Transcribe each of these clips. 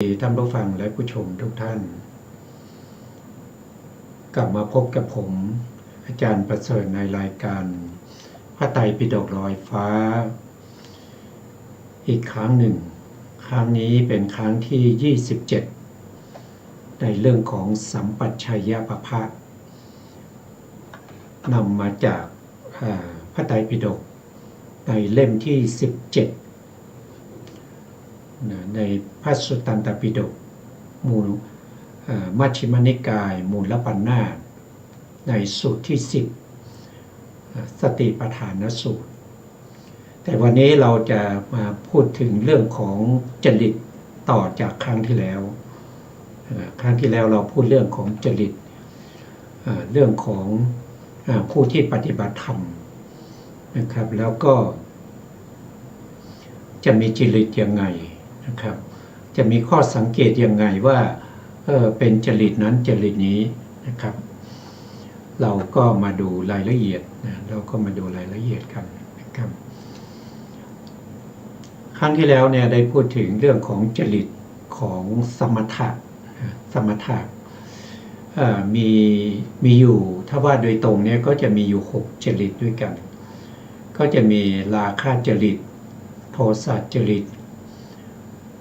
ท่านผู้ฟังและผู้ชมทุกท่านกลับมาพบกับผมอาจารย์ประเสริฐในรายการพระไตรปิฎกลอยฟ้าอีกครั้งหนึ่งครั้งนี้เป็นครั้งที่27ในเรื่องของสัมปัชฌยปภะนำมาจากพระไตรปิฎกในเล่มที่17ในพระสุตตันตปิฎกมูลมัชฌิมนิกายมูลปัญนาถในสูตรที่10สติปัฏฐานสูตรแต่วันนี้เราจะมาพูดถึงเรื่องของจริตต่อจากครั้งที่แล้วเราพูดเรื่องของจริตเรื่องของผู้ที่ปฏิบัติธรรมนะครับแล้วก็จะมีจริตยังไงนะครับจะมีข้อสังเกตยังไงว่าเป็นจริตนั้นจริตนี้นะครับเราก็มาดูรายละเอียดกันนะครับครั้งที่แล้วเนี่ยได้พูดถึงเรื่องของจริตของสมถะมีอยู่ถ้าว่าโดยตรงเนี่ยก็จะมีอยู่6จริตด้วยกันก็จะมีราคะจริตโทสะจริต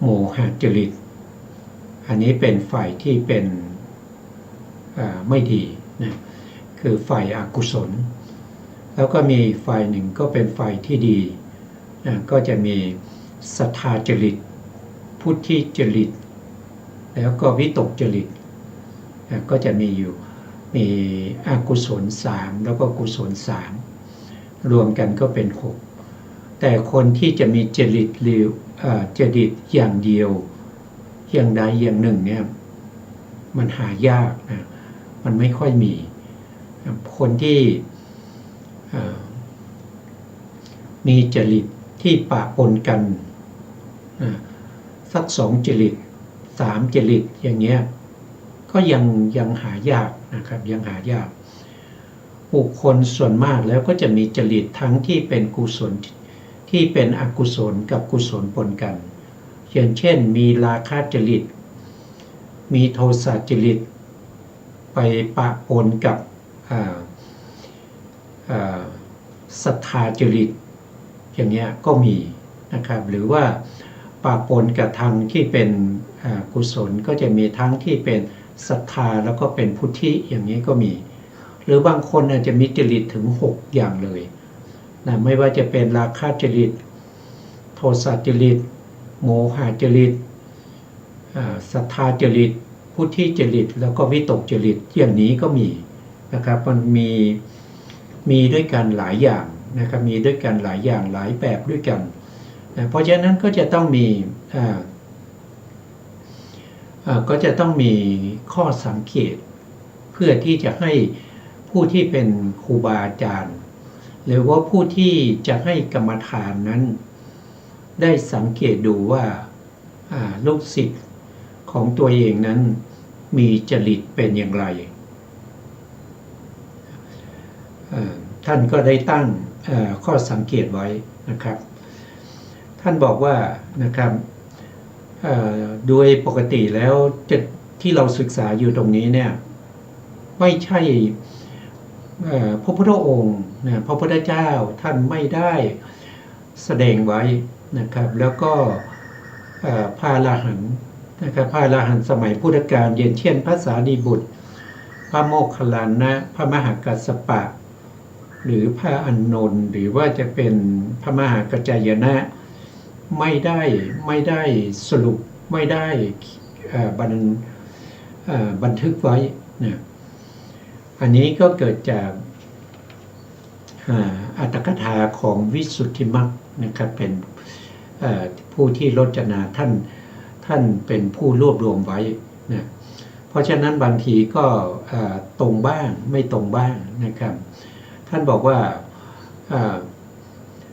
โมหะจริตอันนี้เป็นฝ่ายที่เป็นไม่ดีนะคือฝ่ายอกุศลแล้วก็มีฝ่ายหนึ่งก็เป็นฝ่ายที่ดีนะก็จะมีศรัทธาจริตพุทธิจริตแล้วก็วิตกจริตนะก็จะมีอกุศล3แล้วก็กุศล3รวมกันก็เป็น6แต่คนที่จะมีจริตหรือจริตอย่างเดียวอย่างใดอย่างหนึ่งเนี่ยมันหายากนะมันไม่ค่อยมีคนที่มีจริตที่ปะปนกันสัก2จริต3จริตอย่างเงี้ยก็ยังหายากนะครับยังหายากบุคคลส่วนมากแล้วก็จะมีจริตทั้งที่เป็นกุศลที่เป็นอกุศลกับกุศลปนกันอย่างเช่นมีราคะจริตมีโทสะจริตไปปะปนกับศรัทธาจริตอย่างเงี้ยก็มีนะครับหรือว่าปะปนกับทางที่เป็นกุศลก็จะมีทั้งที่เป็นศรัทธาแล้วก็เป็นพุทธิอย่างนี้ก็มีหรือบางคนอาจจะมีจริตถึง6อย่างเลยนะไม่ว่าจะเป็นราคะจริตโทสะจริตโมหะจริตศรัทธาจริตพุทธิจริตแล้วก็วิตกจริตอย่างนี้ก็มีนะครับมันมีด้วยกันหลายอย่างนะครับมีด้วยกันหลายอย่างหลายแบบด้วยกันนะเพราะฉะนั้นก็จะต้องมีข้อสังเกตเพื่อที่จะให้ผู้ที่เป็นครูบาอาจารย์หรือว่าผู้ที่จะให้กรรมฐานนั้นได้สังเกตดูว่าลูกศิษย์ของตัวเองนั้นมีจริตเป็นอย่างไรท่านก็ได้ตั้งข้อสังเกตไว้นะครับท่านบอกว่านะครับโดยปกติแล้วที่เราศึกษาอยู่ตรงนี้เนี่ยไม่ใช่พระพุทธองค์นะพระพุทธเจ้าท่านไม่ได้แสดงไว้นะครับแล้วก็พระอรหันต์นะครับพระอรหันต์สมัยพุทธกาลอย่างเช่นพระสารีบุตรพระโมคคัลลานะพระมหากัสสปะหรือพระอานนท์หรือว่าจะเป็นพระมหากัจจายนะไม่ได้สรุปไม่ได้บันทึกไว้นะอันนี้ก็เกิดจากอัตถกถาของวิสุทธิมรรคนะครับเป็นผู้ที่รจนาท่านเป็นผู้รวบรวมไว้นะเพราะฉะนั้นบางทีก็ตรงบ้างไม่ตรงบ้างนะครับท่านบอกว่า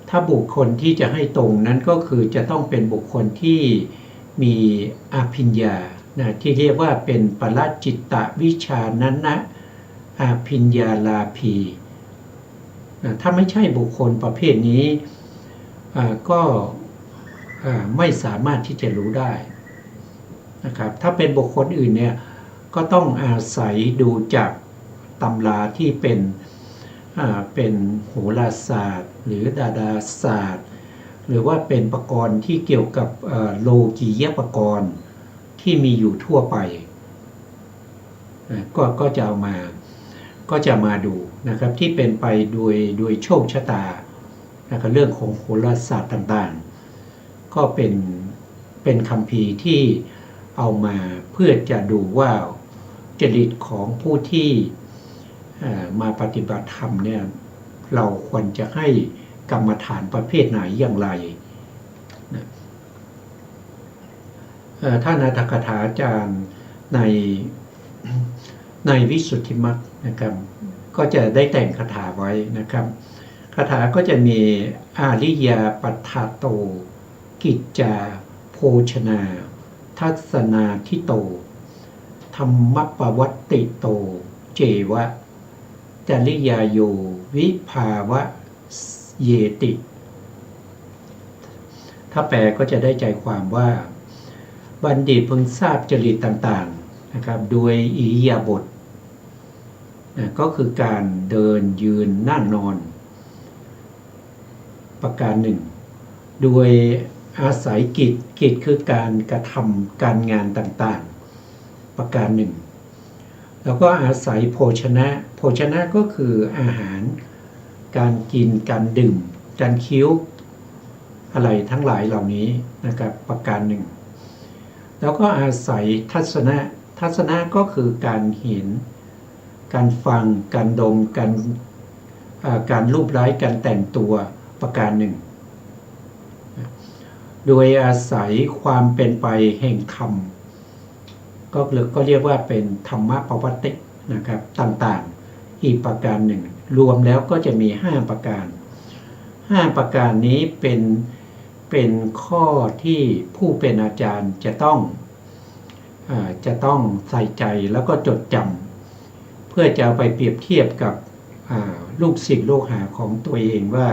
ถ้าบุคคลที่จะให้ตรงนั้นก็คือจะต้องเป็นบุคคลที่มีอภิญญานะที่เรียกว่าเป็นปรจิตตวิชานั้นนะอภิญญาลาภีถ้าไม่ใช่บุคคลประเภทนี้ก็ไม่สามารถที่จะรู้ได้ นะครับถ้าเป็นบุคคลอื่นเนี่ยก็ต้องอาศัยดูจากตำราที่เป็นโหราศาสตร์หรือดาราศาสตร์หรือว่าเป็นประกรณ์ที่เกี่ยวกับโลกียประกรณ์ที่มีอยู่ทั่วไปก็จะเอามาก็จะมาดูนะครับที่เป็นไปโดยโชคชะตานะครับเรื่องของโหราศาสตร์ต่างๆก็เป็นคัมภีร์ที่เอามาเพื่อจะดูว่าจริตของผู้ที่มาปฏิบัติธรรมเนี่ยเราควรจะให้กรรมฐานประเภทไหนอย่างไรนะท่านอรรถกถาจารย์ในวิสุทธิมรรคนะครับก็จะได้แต่งคาถาไว้นะครับคาถาก็จะมีอาริยาปัฏฐาโตกิจจาโภชนาทัศนาทิโตธรรมปวัตติโตเจวะจริยาโยวิภาวะเยติถ้าแปลก็จะได้ใจความว่าบัณฑิตพึงทราบจริตต่างๆนะครับโดยอิริยาบถก็คือการเดินยืนนั่งนอนประการหนึ่งโดยอาศัยกิจคือการกระทำการงานต่างๆประการหนึ่งแล้วก็อาศัยโภชนะก็คืออาหารการกินการดื่มการเคี้ยวอะไรทั้งหลายเหล่านี้นะครับประการหนึ่งแล้วก็อาศัยทัศนะก็คือการเห็นการฟังการดมการรูปไล้การแต่งตัวประการหนึ่งโดยอาศัยความเป็นไปแห่งธรรมก็เรียกว่าเป็นธรรมะปวัตตินะครับต่างๆอีกประการหนึ่งรวมแล้วก็จะมี5ประการ5ประการนี้เป็นข้อที่ผู้เป็นอาจารย์จะต้องใส่ใจแล้วก็จดจำเพื่อจะเอาไปเปรียบเทียบกับลูกศิษย์ลูกหาของตัวเองว่า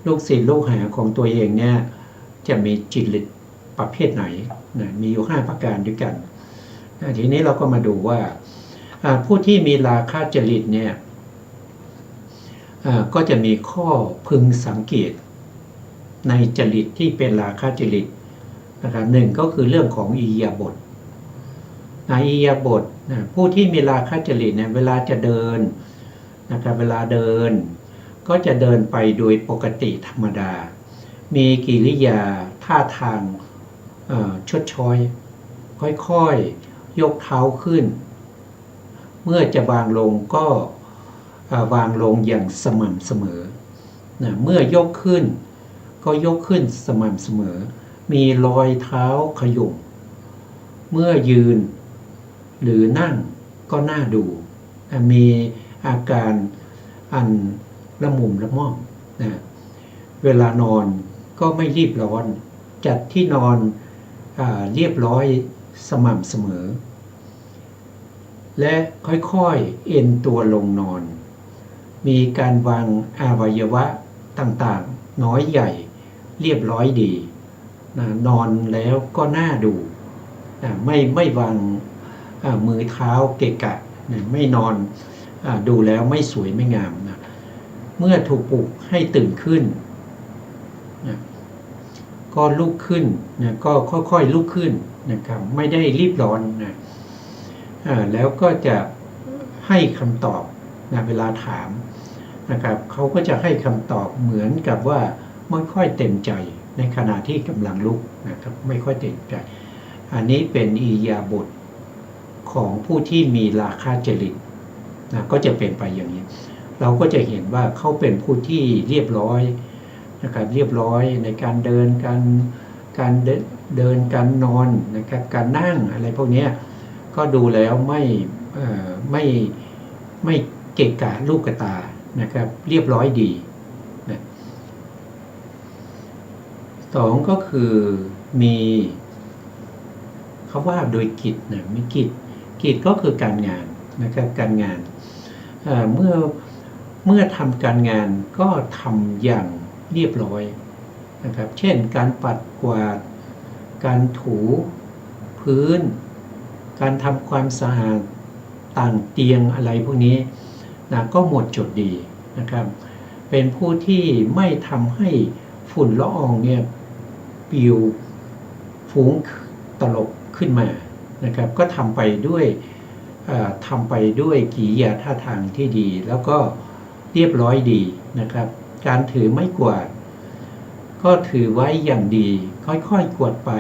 ลูกศิษย์ลูกหาของตัวเองเนี่ยจะมีจิตประเภทไหนนะมีอยู่5ประการด้วยกันทีนี้เราก็มาดูว่าผู้ที่มีราคะจริตเนี่ยก็จะมีข้อพึงสังเกตในจริตที่เป็นราคะจริตนะครับหนึ่งก็คือเรื่องของอิริยาบถอิริยาบถผู้ที่มีราคะจริตเนี่ยเวลาจะเดินนะครับเวลาเดินก็จะเดินไปโดยปกติธรรมดามีกิริยาท่าทางชดช้อยค่อยๆยกเท้าขึ้นเมื่อจะวางลงก็วางลงอย่างสม่ำเสมอเมื่อยกขึ้นก็ยกขึ้นสม่ำเสมอมีรอยเท้าขยุ่มเมื่อยืนหรือนั่งก็น่าดูมีอาการอันละมุมละม่อมนะเวลานอนก็ไม่รีบร้อนจัดที่นอนเรียบร้อยสม่ำเสมอและค่อยๆเอ็นตัวลงนอนมีการวางอวัยวะต่างๆน้อยใหญ่เรียบร้อยดีนอนแล้วก็น่าดูไม่วางมือเท้าเกะกะไม่นอนดูแล้วไม่สวยไม่งามนะเมื่อถูกปลุกให้ตื่นขึ้นก็ลุกขึ้นก็ค่อยๆลุกขึ้นนะครับไม่ได้รีบร้อนนะแล้วก็จะให้คำตอบเวลาถามนะครับเขาก็จะให้คำตอบเหมือนกับว่าไม่ค่อยเต็มใจในขณะที่กำลังลุกนะครับไม่ค่อยเต็มใจอันนี้เป็นอิริยาบถของผู้ที่มีราคะจริตก็จะเป็นไปอย่างนี้เราก็จะเห็นว่าเขาเป็นผู้ที่เรียบร้อยนะครับเรียบร้อยในการเดินการเดินการนอนนะครับการนั่งอะไรพวกนี้ก็ดูแล้วไม่เกะกะลูกกระตานะครับเรียบร้อยดีนะสองก็คือมีเขาว่าโดยกิจนะมีกิจก็คือการงานนะครับการงานเมื่อทำการงานก็ทำอย่างเรียบร้อยนะครับเช่นการปัดกวาดการถูพื้ พื้นการทำความสะอาดต่างเตียงอะไรพวกนี้นะก็หมดจดดีนะครับเป็นผู้ที่ไม่ทำให้ฝุ่นละอองเนี่ยปลิวฟุ้งตลบขึ้นมานะครับก็ทำไปด้วยกิริยาท่าทางที่ดีแล้วก็เรียบร้อยดีนะครับการถือไม้กวาดก็ถือไว้อย่างดีค่อยๆกวาดไป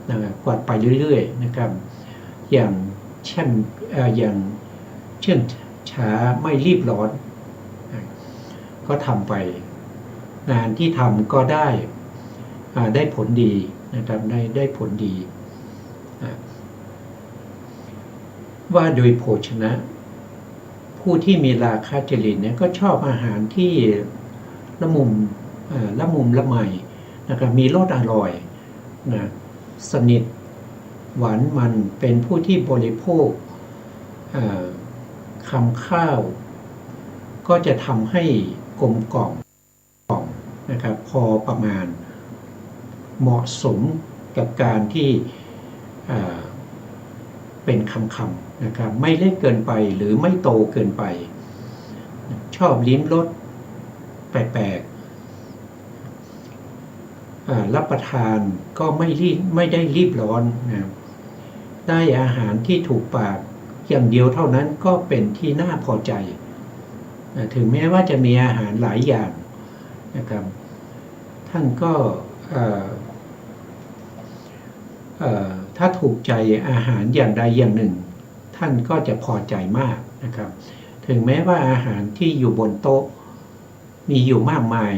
นะครับกวาดไปเรื่อยๆนะครับอย่างเช่นช้าไม่รีบร้อนก็ทำไปงานที่ทำก็ได้ผลดีนะครับได้ผลดีว่าโดยโภชนะผู้ที่มีราคะจริตเนี่ยก็ชอบอาหารที่ละมุมละไมนะครับมีรสอร่อยนะสนิทหวานมันเป็นผู้ที่บริโภคคำข้าวก็จะทำให้กลมกล่อมนะครับพอประมาณเหมาะสมกับการที่เป็นคำนะครับไม่เล็กเกินไปหรือไม่โตเกินไปชอบลิ้มรสแปลกๆรับประทานก็ไม่ได้รีบร้อนนะได้อาหารที่ถูกปากอย่างเดียวเท่านั้นก็เป็นที่น่าพอใจถึงแม้ว่าจะมีอาหารหลายอย่างนะครับท่านก็ถ้าถูกใจอาหารอย่างใดอย่างหนึ่งท่านก็จะพอใจมากนะครับถึงแม้ว่าอาหารที่อยู่บนโต๊ะมีอยู่มากมาย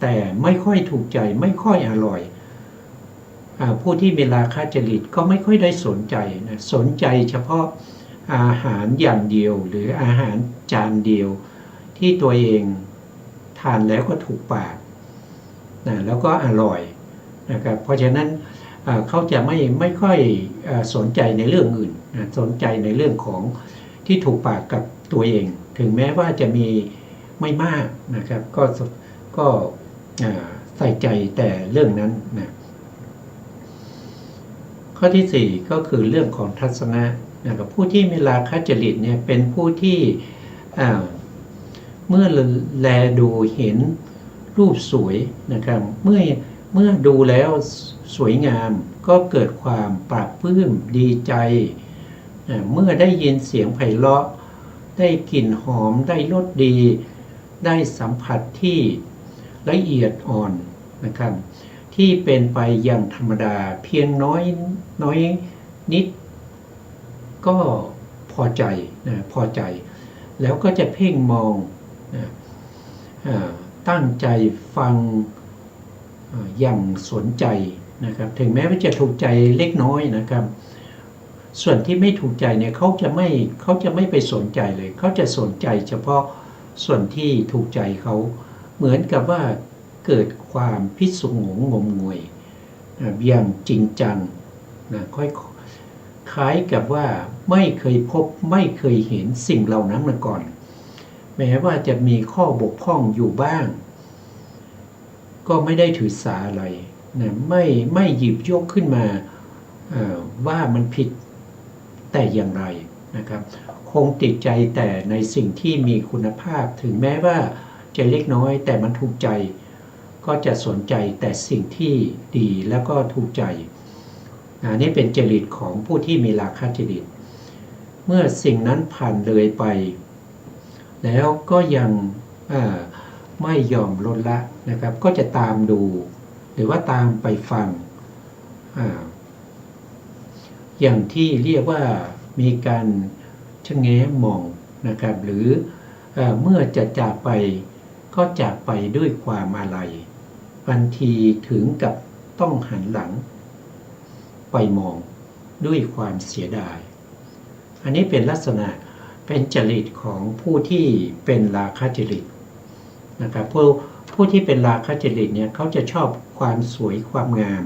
แต่ไม่ค่อยถูกใจไม่ค่อยอร่อยผู้ที่มีราคะจริตก็ไม่ค่อยได้สนใจนะสนใจเฉพาะอาหารอย่างเดียวหรืออาหารจานเดียวที่ตัวเองทานแล้วก็ถูกปากนะแล้วก็อร่อยนะครับเพราะฉะนั้นเขาจะไม่ค่อยสนใจในเรื่องอื่นนะสนใจในเรื่องของที่ถูกปากกับตัวเองถึงแม้ว่าจะมีไม่มากนะครับก็ใส่ใจแต่เรื่องนั้นนะข้อที่4ก็คือเรื่องของทัศนะนะครับผู้ที่มีราคะจริตเนี่ยเป็นผู้ที่เมื่อแลดูเห็นรูปสวยนะครับเมื่อดูแล้วสวยงามก็เกิดความปลาบปลื้มดีใจเมื่อได้ยินเสียงไพเราะได้กลิ่นหอมได้รสดีได้สัมผัสที่ละเอียดอ่อนนะครับที่เป็นไปอย่างธรรมดาเพียงน้อยนิดก็พอใจพอใจแล้วก็จะเพ่งมองตั้งใจฟังอย่างสนใจนะครับถึงแม้ว่าจะถูกใจเล็กน้อยนะครับส่วนที่ไม่ถูกใจเนี่ยเขาจะไม่ไปสนใจเลยเขาจะสนใจเฉพาะส่วนที่ถูกใจเขาเหมือนกับว่าเกิดความพิศวงงมงวยอย่างจริงจังนะคล้ายกับว่าไม่เคยพบไม่เคยเห็นสิ่งเหล่านั้นมาก่อนแม้ว่าจะมีข้อบกพร่องอยู่บ้างก็ไม่ได้ถือสาอะไรนะไม่หยิบยกขึ้นมาว่ามันผิดแต่อย่างไรนะครับคงติดใจแต่ในสิ่งที่มีคุณภาพถึงแม้ว่าจะเล็กน้อยแต่มันถูกใจก็จะสนใจแต่สิ่งที่ดีแล้วก็ถูกใจนี่เป็นจริตของผู้ที่มีราคะจริตเมื่อสิ่งนั้นผ่านเลยไปแล้วก็ยังไม่ยอมลดละนะครับก็จะตามดูหรือว่าตามไปฟังอย่างที่เรียกว่ามีการชะแง้มองนะครับหรือเมื่อจะจากไปก็จากไปด้วยความอาลัยบางทีถึงกับต้องหันหลังไปมองด้วยความเสียดายอันนี้เป็นลักษณะเป็นจริตของผู้ที่เป็นราคะจริตนะครับผู้ที่เป็นราคะจริตเนี่ยเขาจะชอบความสวยความงาม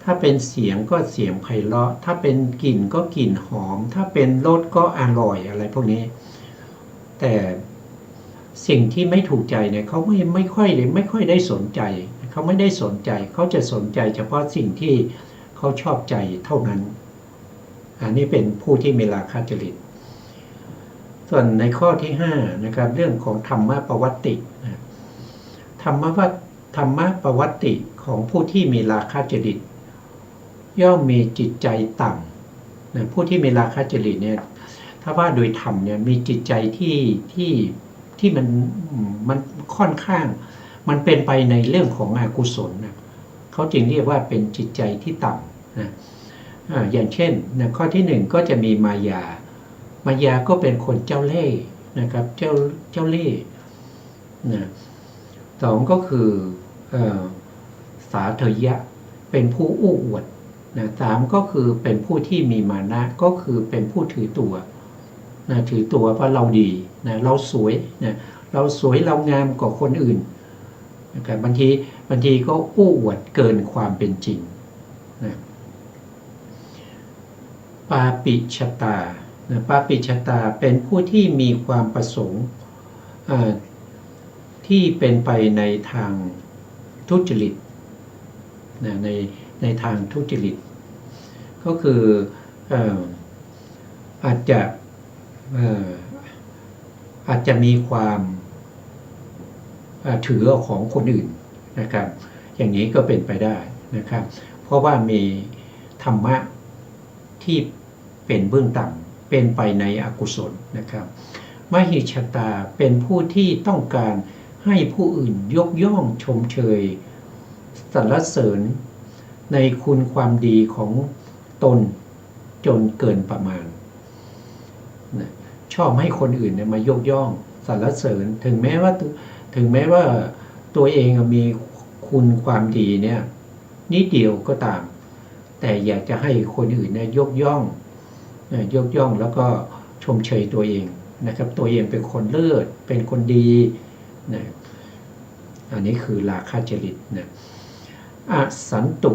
ถ้าเป็นเสียงก็เสียงไพเราะถ้าเป็นกลิ่นก็กลิ่นหอมถ้าเป็นรสก็อร่อยอะไรพวกนี้แต่สิ่งที่ไม่ถูกใจเนี่ยเขาไม่ค่อยได้สนใจเขาไม่ได้สนใจเขาจะสนใจเฉพาะสิ่งที่เข เขาชอบใจเท่านั้นอันนี้เป็นผู้ที่มีราคะจริตส่วนในข้อที่5นะครับเรื่องของธรรมะปวัตติธรรมะปวัตติของผู้ที่มีราคะจริตย่อมมีจิตใจต่ำนะผู้ที่มีราคะจริตเนี่ยถ้าว่าโดยธรรมเนี่ยมีจิตใจที่มันค่อนข้างมันเป็นไปในเรื่องของอกุศลนะเขาจึงเรียกว่าเป็นจิตใจที่ต่ำนะอย่างเช่นนะข้อที่1ก็จะมีมายาก็เป็นคนเจ้าเล่ห์นะครับเจ้าเล่ห์นะ2ก็คือสาเถยะเป็นผู้อู้อวดนะ3ก็คือเป็นผู้ที่มีมานะก็คือเป็นผู้ถือตัวนะถือตัวว่าเราดีนะเราสวยนะเราสวยเรางามกว่าคนอื่นนะครับบางทีก็อู้อวดเกินความเป็นจริงนะปาปิชตานะปาปิชตาเป็นผู้ที่มีความประสงค์ที่เป็นไปในทางทุจริตนะในทางทุจริตก็คืออาจจะมีความถือของคนอื่นนะครับอย่างนี้ก็เป็นไปได้นะครับเพราะว่ามีธรรมะที่เป็นเบื้องต่ำเป็นไปในอกุศลนะครับมหิชตาเป็นผู้ที่ต้องการให้ผู้อื่นยกย่องชมเชยสรรเสริญในคุณความดีของตนจนเกินประมาณชอบให้คนอื่นมายกย่องสรรเสริญถึงแม้ว่าตัวเองมีคุณความดีเนี่ยนิดเดียวก็ตามแต่อยากจะให้คนอื่นยกย่องแล้วก็ชมเชยตัวเองนะครับตัวเองเป็นคนเลิศเป็นคนดีนะอันนี้คือราคะจริตนะอสันตุ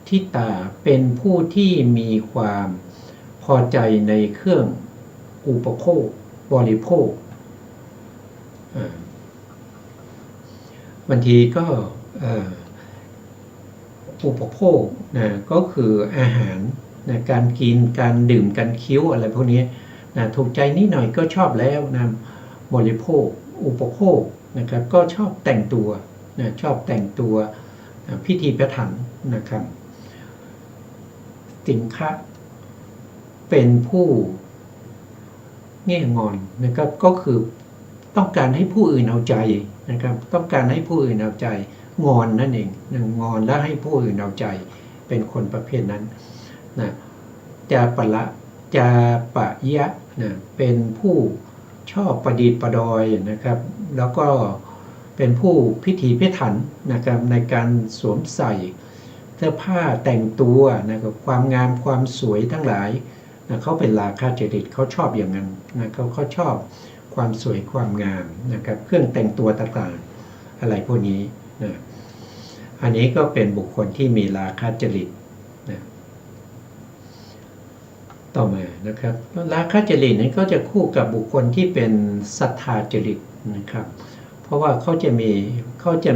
ทิตาเป็นผู้ที่มีความพอใจในเครื่องอุปโภคบริโภคบางทีก็อุปโภคนะก็คืออาหารนะการกินการดื่มการเคี้ยวอะไรพวกนี้นะถูกใจนิดหน่อยก็ชอบแล้วนะบริโภคอุปโภคนะครับก็ชอบแต่งตัวนะชอบแต่งตัวพิธีพิถันนะครับสินค้าเป็นผู้แง่งอนนะครับก็คือต้องการให้ผู้อื่นเอาใจนะครับต้องการให้ผู้อื่นเอาใจงอนนั่นเองงอนแล้วให้ผู้อื่นเอาใจเป็นคนประเภทนั้นนะจาปะยะนะเป็นผู้ชอบประดิษฐ์ประดอยนะครับแล้วก็เป็นผู้พิถีพิถันนะครับในการสวมใส่เสื้อผ้าแต่งตัวนะครับความงามความสวยทั้งหลายนะเขาเป็นราคะจริตเขาชอบอย่างนั้นนะเขาชอบความสวยความงามนะครับเครื่องแต่งตัวต่างๆอะไรพวกนี้นะอันนี้ก็เป็นบุคคลที่มีราคะจริตนะต่อมานะครับราคะจริตนั้นก็จะคู่กับบุคคลที่เป็นศรัทธาจริตนะครับเพราะว่าเขาจะ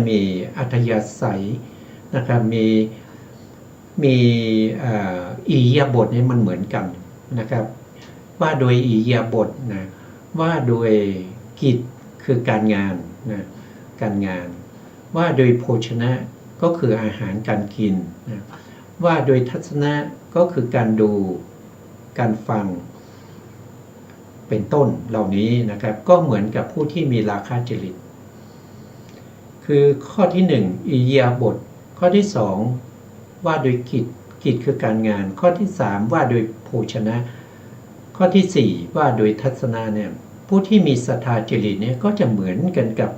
มีอัธยาศัยนะครับมีอิริยาบถนี้มันเหมือนกันนะครับว่าโดยอิริยาบถนะว่าโดยกิจคือการงานนะการงานว่าโดยโภชนะก็คืออาหารการกินนะว่าโดยทัศนะก็คือการดูการฟังเป็นต้นเหล่านี้นะครับก็เหมือนกับผู้ที่มีราคะจริตคือข้อที่1อิริยาบถข้อที่2ว่าโดยกิจคือการงานข้อที่3ว่าโดยโภชนะข้อที่4ว่าโดยทัศนะเนี่ยผู้ที่มีศรัทธาจริตเนี่ยก็จะเหมือนกันกับ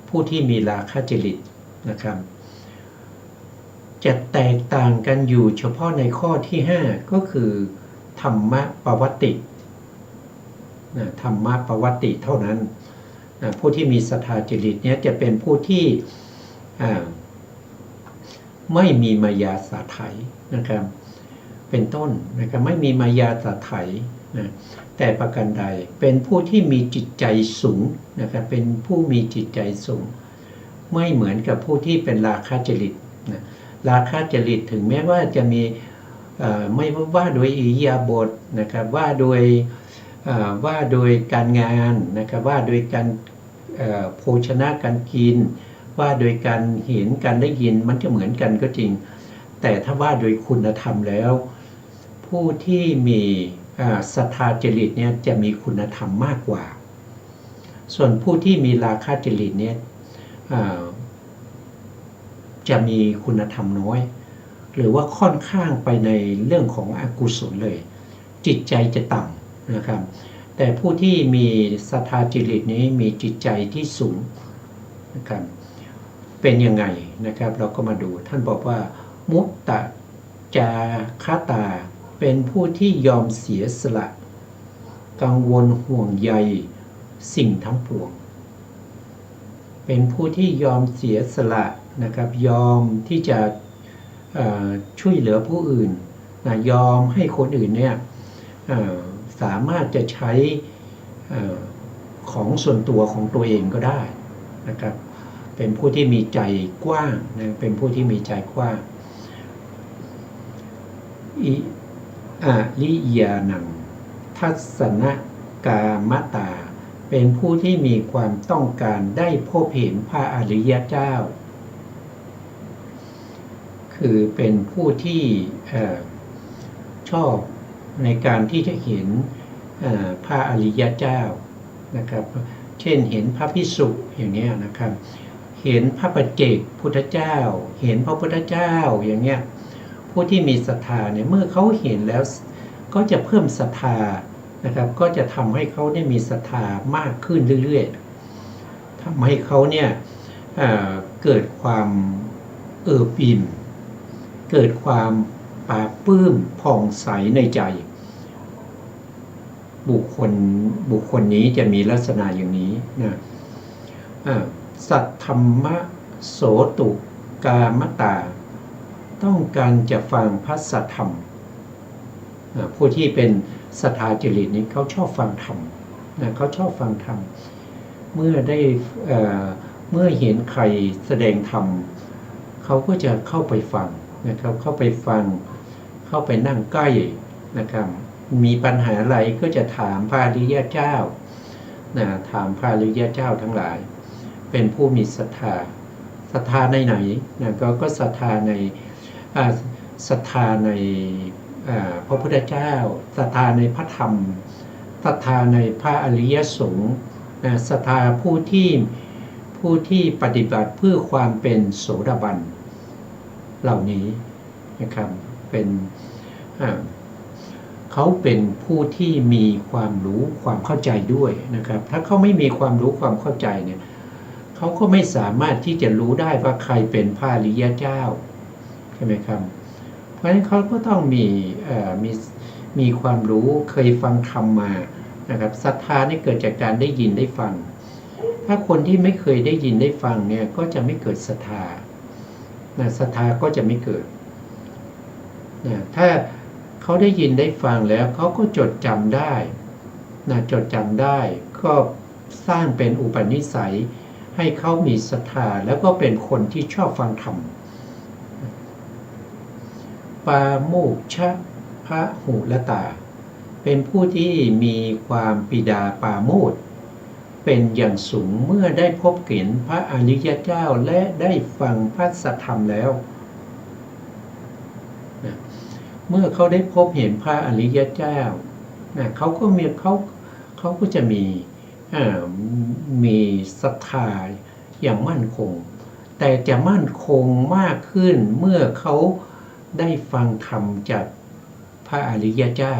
ผู้ที่มีราคะจริตนะครับจะแตกต่างกันอยู่เฉพาะในข้อที่5ก็คือธรรมะปวัตตินะธรรมะปวัตติเท่านั้นนะผู้ที่มีศรัทธาจริตเนี่ยจะเป็นผู้ที่ไม่มีมายาสาไถนะครับเป็นต้นนะครับไม่มีมายาสาไถนะแต่ประการใดเป็นผู้ที่มีจิตใจสูงนะครับเป็นผู้มีจิตใจสูงไม่เหมือนกับผู้ที่เป็นราคะจริตนะ ราคะจริตถึงแม้ว่าจะมีไม่ว่าโดยอิริยาบถนะครับว่าโดยการงานนะครับว่าโดยการโภชนะการกินว่าโดยการเห็นการได้ยินมันจะเหมือนกันก็จริงแต่ถ้าว่าโดยคุณธรรมแล้วผู้ที่มีศรัทธาจริตเนี่ยจะมีคุณธรรมมากกว่าส่วนผู้ที่มีราคะจริตเนี่ยจะมีคุณธรรมน้อยหรือว่าค่อนข้างไปในเรื่องของอกุศลเลยจิตใจจะต่ำนะครับแต่ผู้ที่มีศรัทธาจริตนี้มีจิตใจที่สูงนะครับเป็นยังไงนะครับเราก็มาดูท่านบอกว่ามุตตะจาคตาเป็นผู้ที่ยอมเสียสละกังวลห่วงใยสิ่งทั้งปวงเป็นผู้ที่ยอมเสียสละนะครับยอมที่จะช่วยเหลือผู้อื่นนะยอมให้คนอื่นเนี่ยสามารถจะใช้ของส่วนตัวของตัวเองก็ได้นะครับเป็นผู้ที่มีใจกว้างนะเป็นผู้ที่มีใจกว้างอริยานังทัศนกามตาเป็นผู้ที่มีความต้องการได้พบเห็นพระอริยเจ้าคือเป็นผู้ที่ชอบในการที่จะเห็นพระอริยเจ้านะครับเช่นเห็นพระภิกษุอย่างนี้นะครับเห็นพระปัจเจกพุทธเจ้าเห็นพระพุทธเจ้าอย่างเงี้ยผู้ที่มีศรัทธาเนี่ยเมื่อเขาเห็นแล้วก็จะเพิ่มศรัทธานะครับก็จะทำให้เขาได้มีศรัทธามากขึ้นเรื่อยๆทำให้เขาเนี่ยเกิดความเอิบอิ่มเกิดความปราบปลื้มผ่องใสในใจบุคคลนี้จะมีลักษณะอย่างนี้นะสัทธรรมโสตุกามตาต้องการจะฟังพระสัทธรรมผู้ที่เป็นศรัทธาจริตนี้เขาชอบฟังธรรมนะเขาชอบฟังธรรมเมื่อเห็นใครแสดงธรรมเขาก็จะเข้าไปฟังนะครับเข้าไปฟังเข้าไปนั่งใกล้นะครับมีปัญหาอะไรก็จะถามพระอริยเจ้านะถามพระอริยเจ้าทั้งหลายเป็นผู้มีศรัทธาในไหนนะก็ศรัทธาในพระพุทธเจ้าศรัทธาในพระธรรมศรัทธาในพระอริยสงฆ์ศรัทธาผู้ที่ปฏิบัติเพื่อความเป็นโสดาบันเหล่านี้นะครับเป็นเขาเป็นผู้ที่มีความรู้ความเข้าใจด้วยนะครับถ้าเขาไม่มีความรู้ความเข้าใจเนี่ยเขาก็ไม่สามารถที่จะรู้ได้ว่าใครเป็นพระอริยเจ้าใช่ไหมครับเพราะฉะนั้นเขาก็ต้องมีความรู้เคยฟังธรรมมานะครับศรัทธานี่เกิดจากการได้ยินได้ฟังถ้าคนที่ไม่เคยได้ยินได้ฟังเนี่ยก็จะไม่เกิดศรัทธาศรัทธาก็จะไม่เกิดถ้าเขาได้ยินได้ฟังแล้วเขาก็จดจำได้จดจำได้ก็สร้างเป็นอุปนิสัยให้เขามีศรัทธาแล้วก็เป็นคนที่ชอบฟังธรรมปาโมกชะพะหุลตาเป็นผู้ที่มีความปิดาปาโมทย์เป็นอย่างสูงเมื่อได้พบเห็นพระอริยเจ้าและได้ฟังพระสัทธรรมแล้วเมื่อเขาได้พบเห็นพระอริยเจ้าเขาก็จะมีศรัทธาอย่างมั่นคงแต่จะมั่นคงมากขึ้นเมื่อเขาได้ฟังธรรมจากพระอริยเจ้า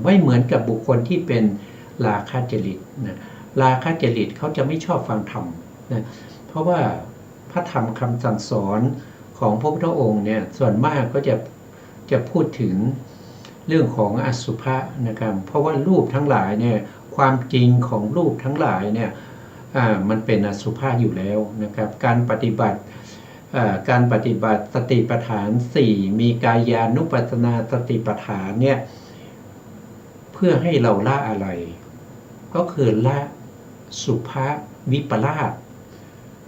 ไม่เหมือนกับบุคคลที่เป็นราคะจริตราคะจริตเขาจะไม่ชอบฟังธรรมเพราะว่าพระธรรมคำสั่งสอนของพระพุทธองค์เนี่ยส่วนมากก็จะพูดถึงเรื่องของอสุภะนะครับเพราะว่ารูปทั้งหลายเนี่ยความจริงของรูปทั้งหลายเนี่ยมันเป็นอสุภะอยู่แล้วนะครับการปฏิบัติสติปัฏฐาน4มีกายานุปัสสนาสติปัฏฐานเนี่ยเพื่อให้เราละอะไรก็คือละสุภะวิปลาส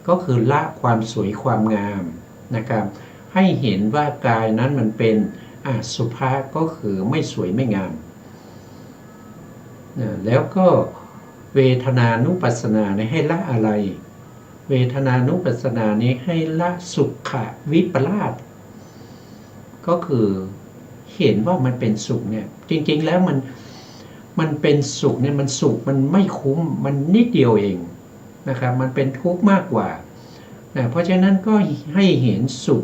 ก็คือละความสวยความงามนะครับให้เห็นว่ากายนั้นมันเป็นอสุภะก็คือไม่สวยไม่งามแล้วก็เวทนานุปัสสนาให้ละอะไรเวทนานุปัสสนานี้ให้ละสุขวิปลาสก็คือเห็นว่ามันเป็นสุขเนี่ยจริงๆแล้วมันเป็นสุขเนี่ยมันสุขมันไม่คุ้มมันนิดเดียวเองนะครับมันเป็นทุกข์มากกว่านะเพราะฉะนั้นก็ให้เห็นสุข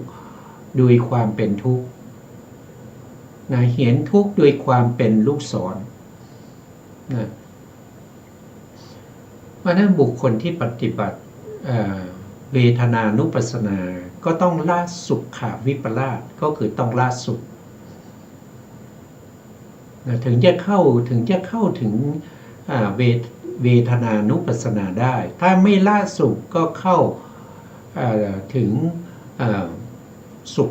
โดยความเป็นทุกข์นะเห็นทุกข์โดยความเป็นลูกศรนะเพราะนั้นบุคคลที่ปฏิบัติเวทนานุปัสสนาก็ต้องละสุขวิปลาสก็คือต้องละสุขถึงจะเข้าถึงเวทนานุปัสสนาได้ถ้าไม่ละสุขก็เข้าถึงสุข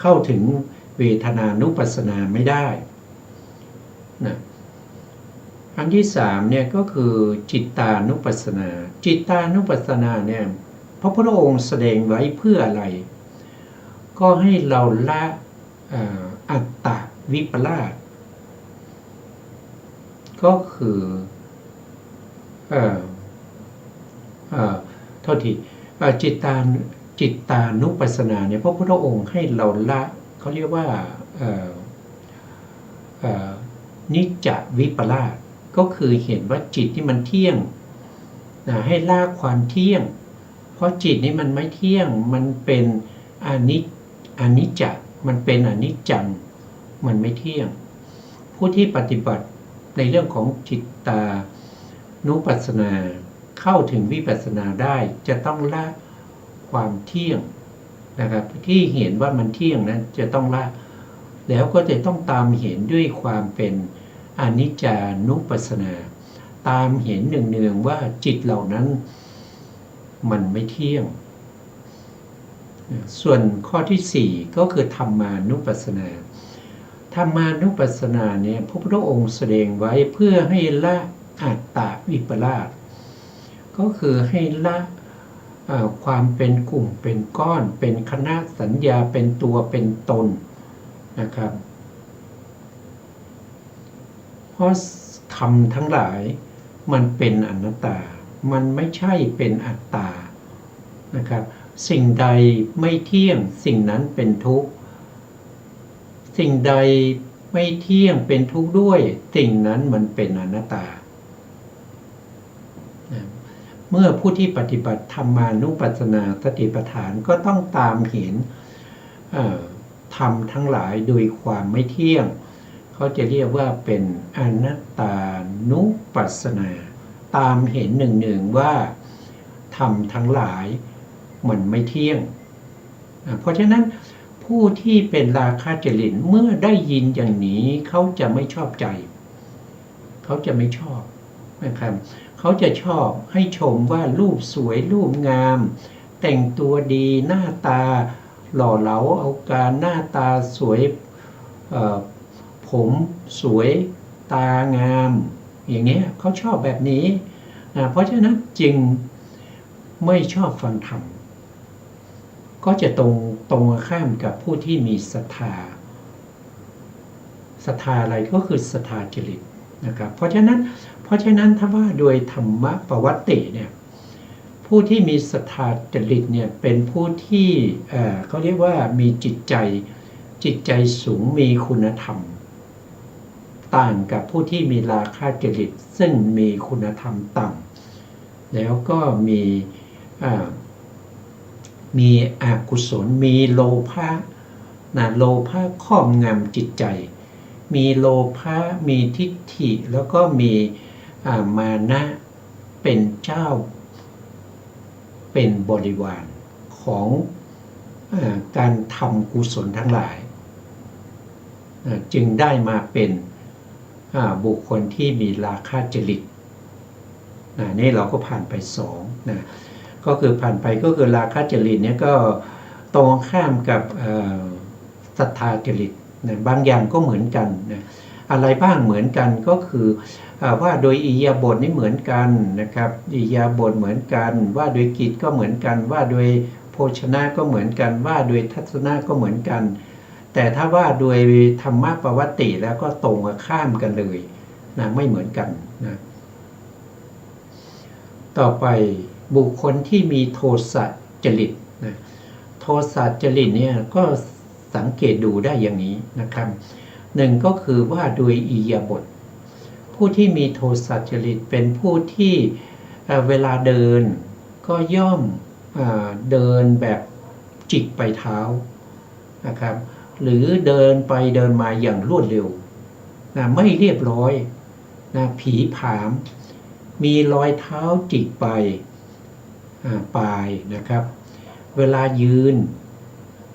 เข้าถึงเวทนานุปัสสนาไม่ได้นะอันที่3เนี่ยก็คือจิตตานุปัสสนาจิตตานุปัสสนาเนี่ยพระพุทธองค์แสดงไว้เพื่ออะไรก็ให้เราละอัตตวิปลาสก็คือโทษทีจิตตานุปัสสนาเนี่ยพระพุทธองค์ให้เราละเขาเรียกว่านิจจวิปลาสก็คือเห็นว่าจิตที่มันเที่ยงให้ละความเที่ยงเพราะจิตนี้มันไม่เที่ยงมันเป็นอนิจจมันเป็นอนิจจังมันไม่เที่ยงผู้ที่ปฏิบัติในเรื่องของจิตตานุปัสสนาเข้าถึงวิปัสสนาได้จะต้องละความเที่ยงนะครับที่เห็นว่ามันเที่ยงนั้นจะต้องละแล้วก็จะต้องตามเห็นด้วยความเป็นอนิจจานุปัสสนาตามเห็นเนืองๆว่าจิตเหล่านั้นมันไม่เที่ยงส่วนข้อที่4ก็คือธรรมานุปัสสนาธรรมานุปัสสนาเนี่ยพระพุทธองค์แสดงไว้เพื่อให้ละอัตตวิปลาสก็คือให้ละความเป็นกลุ่มเป็นก้อนเป็นคณะสัญญาเป็นตัวเป็นตนนะครับเพราะธรรมทั้งหลายมันเป็นอนัตตามันไม่ใช่เป็นอัตตานะครับสิ่งใดไม่เที่ยงสิ่งนั้นเป็นทุกข์สิ่งใดไม่เที่ยงเป็นทุกข์ด้วยสิ่งนั้นมันเป็นอนัตตาเมื่อผู้ที่ปฏิบัติธรรมานุปัสสนาสติปัฏฐานก็ต้องตามเห็นธรรมทั้งหลายโดยความไม่เที่ยงเขาจะเรียกว่าเป็นอนัตตานุปัสสนาตามเห็นหนึ่งๆว่าธรรมทั้งหลายมันไม่เที่ยงเพราะฉะนั้นผู้ที่เป็นราคะจริตเมื่อได้ยินอย่างนี้เขาจะไม่ชอบใจเขาจะไม่ชอบนะครับเขาจะชอบให้ชมว่ารูปสวยรูปงามแต่งตัวดีหน้าตาหล่อเหลาเอาการหน้าตาสวยผมสวยตางามอย่างนี้เขาชอบแบบนี้เพราะฉะนั้นจึงไม่ชอบฟังธรรมก็จะตรงข้ามกับผู้ที่มีศรัทธาอะไรก็คือศรัทธาจริตนะครับเพราะฉะนั้นถ้าว่าโดยธรรมปวัตติเนี่ยผู้ที่มีศรัทธาจริตเนี่ยเป็นผู้ที่เขาเรียกว่ามีจิตใจสูงมีคุณธรรมต่างกับผู้ที่มีราคะจริตซึ่งมีคุณธรรมต่ำแล้วก็มีอกุศลมีโลภะโลภะครอบงำจิตใจมีโลภะมีทิฏฐิแล้วก็มีมานะเป็นเจ้าเป็นบริวารของการทำกุศลทั้งหลายจึงได้มาเป็นบุคคลที่มีราคะจริตนี่เราก็ผ่านไป2นะก็คือผ่านไปก็คือราคะจริตเนี่ยก็ตรงข้ามกับศรัทธาจริตนะบางอย่างก็เหมือนกันนะอะไรบ้างเหมือนกันก็คือ ว่าโดยอิริยาบถนี่เหมือนกันนะครับอิริยาบถเหมือนกันว่าโดยกิจก็เหมือนกันว่าโดยโภชนะก็เหมือนกันว่าโดยทัศนะก็เหมือนกันแต่ถ้าว่าโดยธรรมะปวัตติแล้วก็ตรงข้ามกันเลยนะไม่เหมือนกันนะต่อไปบุคคลที่มีโทสะจริตนะโทสะจริตเนี่ยก็สังเกตดูได้อย่างนี้นะครับหนึ่งก็คือว่าโดยอิริยาบถผู้ที่มีโทสะจริตเป็นผู้ที่เวลาเดินก็ย่อมเดินแบบจิกไปเท้านะครับหรือเดินไปเดินมาอย่างรวดเร็วนะไม่เรียบร้อยนะผีผามมีรอยเท้าจิกไปปลายนะครับเวลายืน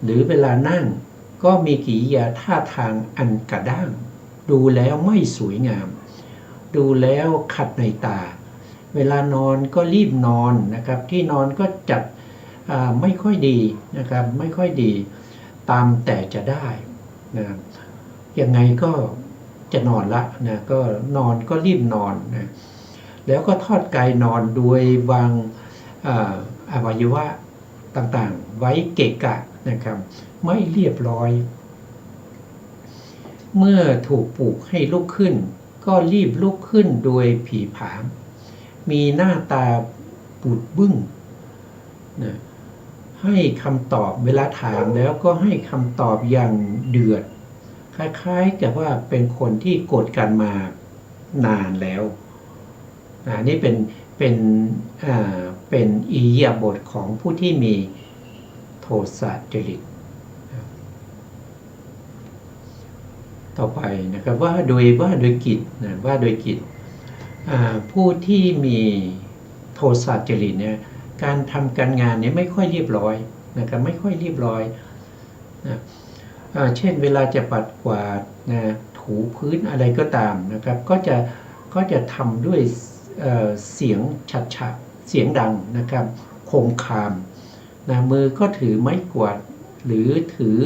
หรือเวลานั่งก็มีกิริยาท่าทางอันกระด้างดูแล้วไม่สวยงามดูแล้วขัดในตาเวลานอนก็รีบนอนนะครับที่นอนก็จัดไม่ค่อยดีนะครับไม่ค่อยดีตามแต่จะได้นะยังไงก็จะนอนละนะก็นอนก็รีบนอนนะแล้วก็ทอดกายนอนโดยวางอวัยวะต่างๆไว้เกะกะนะครับไม่เรียบร้อยเมื่อถูกปลุกให้ลุกขึ้นก็รีบลุกขึ้นโดยผีผามมีหน้าตาปูดบึ้งนะให้คำตอบเวลาถามแล้วก็ให้คำตอบอย่างเดือดคล้ายๆกับว่าเป็นคนที่โกรธกันมานานแล้วนี่เป็นอิริยาบถของผู้ที่มีโทสะจริตต่อไปนะครับว่าโดยกิจนะว่าโดยกิจผู้ที่มีโทสะจริตเนี่ยการทำการงานเนี่ยไม่ค่อยเรียบร้อยนะครับไม่ค่อยเรียบร้อยนะเช่นเวลาจะปัดกวาดนะถูพื้นอะไรก็ตามนะครับก็จะทำด้วยเสียงฉัดๆเสียงดังนะครับโคมคามนะมือก็ถือไม้กวาดหรือถือ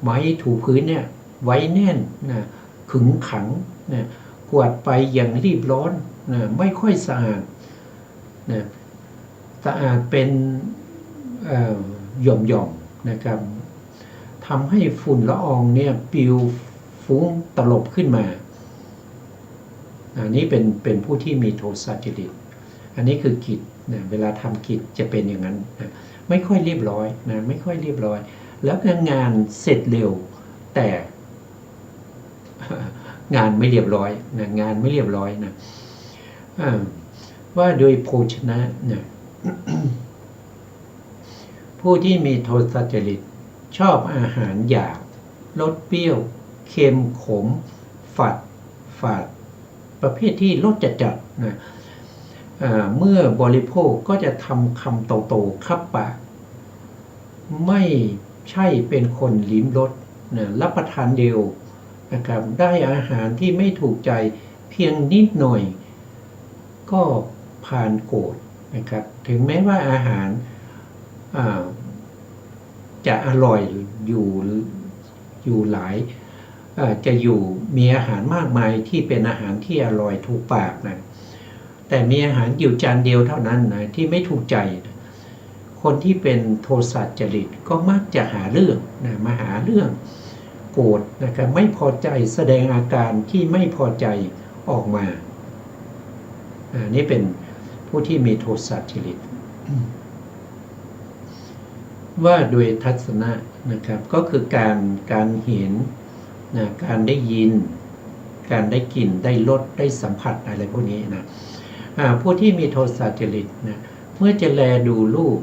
ไม้ถูพื้นเนี่ยไว้แน่นนะขึงขังนะกวาดไปอย่างรีบร้อนนะไม่ค่อยสะอาดนะสะอาดเป็นหย่อมๆนะครับทำให้ฝุ่นละอองเนี่ยปลิวฟุ้งตลบขึ้นมาอันนี้เป็นผู้ที่มีโทสะจริตอันนี้คือกิจนะเวลาทำกิจจะเป็นอย่างนั้นนะไม่ค่อยเรียบร้อยนะไม่ค่อยเรียบร้อยแล้วก็งานเสร็จเร็วแต่งานไม่เรียบร้อยนะงานไม่เรียบร้อยนะว่าโดยโภชนะนะผู้ที่มีโทสะจริตชอบอาหารหยาบรสเปรี้ยวเค็มขมฝาดประเภทที่รสจัดๆนะเมื่อบริโภคก็จะทำคำโตๆคับปากไม่ใช่เป็นคนลิ้มรสนะรับประทานเดียวนะครับได้อาหารที่ไม่ถูกใจเพียงนิดหน่อยก็พานโกรธนะครับถึงแม้ว่าอาหารจะอร่อยอยู่หลายจะอยู่มีอาหารมากมายที่เป็นอาหารที่อร่อยถูกปากนะแต่มีอาหารอยู่จานเดียวเท่านั้นนะที่ไม่ถูกใจนะคนที่เป็นโทสะจริตก็มักจะหาเรื่องนะมาหาเรื่องโกรธนะครับไม่พอใจแสดงอาการที่ไม่พอใจออกมานี่เป็นผู้ที่มีโทสะจริตว่าโดยทัศนะนะครับก็คือการเห็นนะการได้ยินการได้กลิ่นได้รสได้สัมผัสอะไรพวกนี้นะผู้ที่มีโทสะจริตนะเมื่อจะแลดูรูป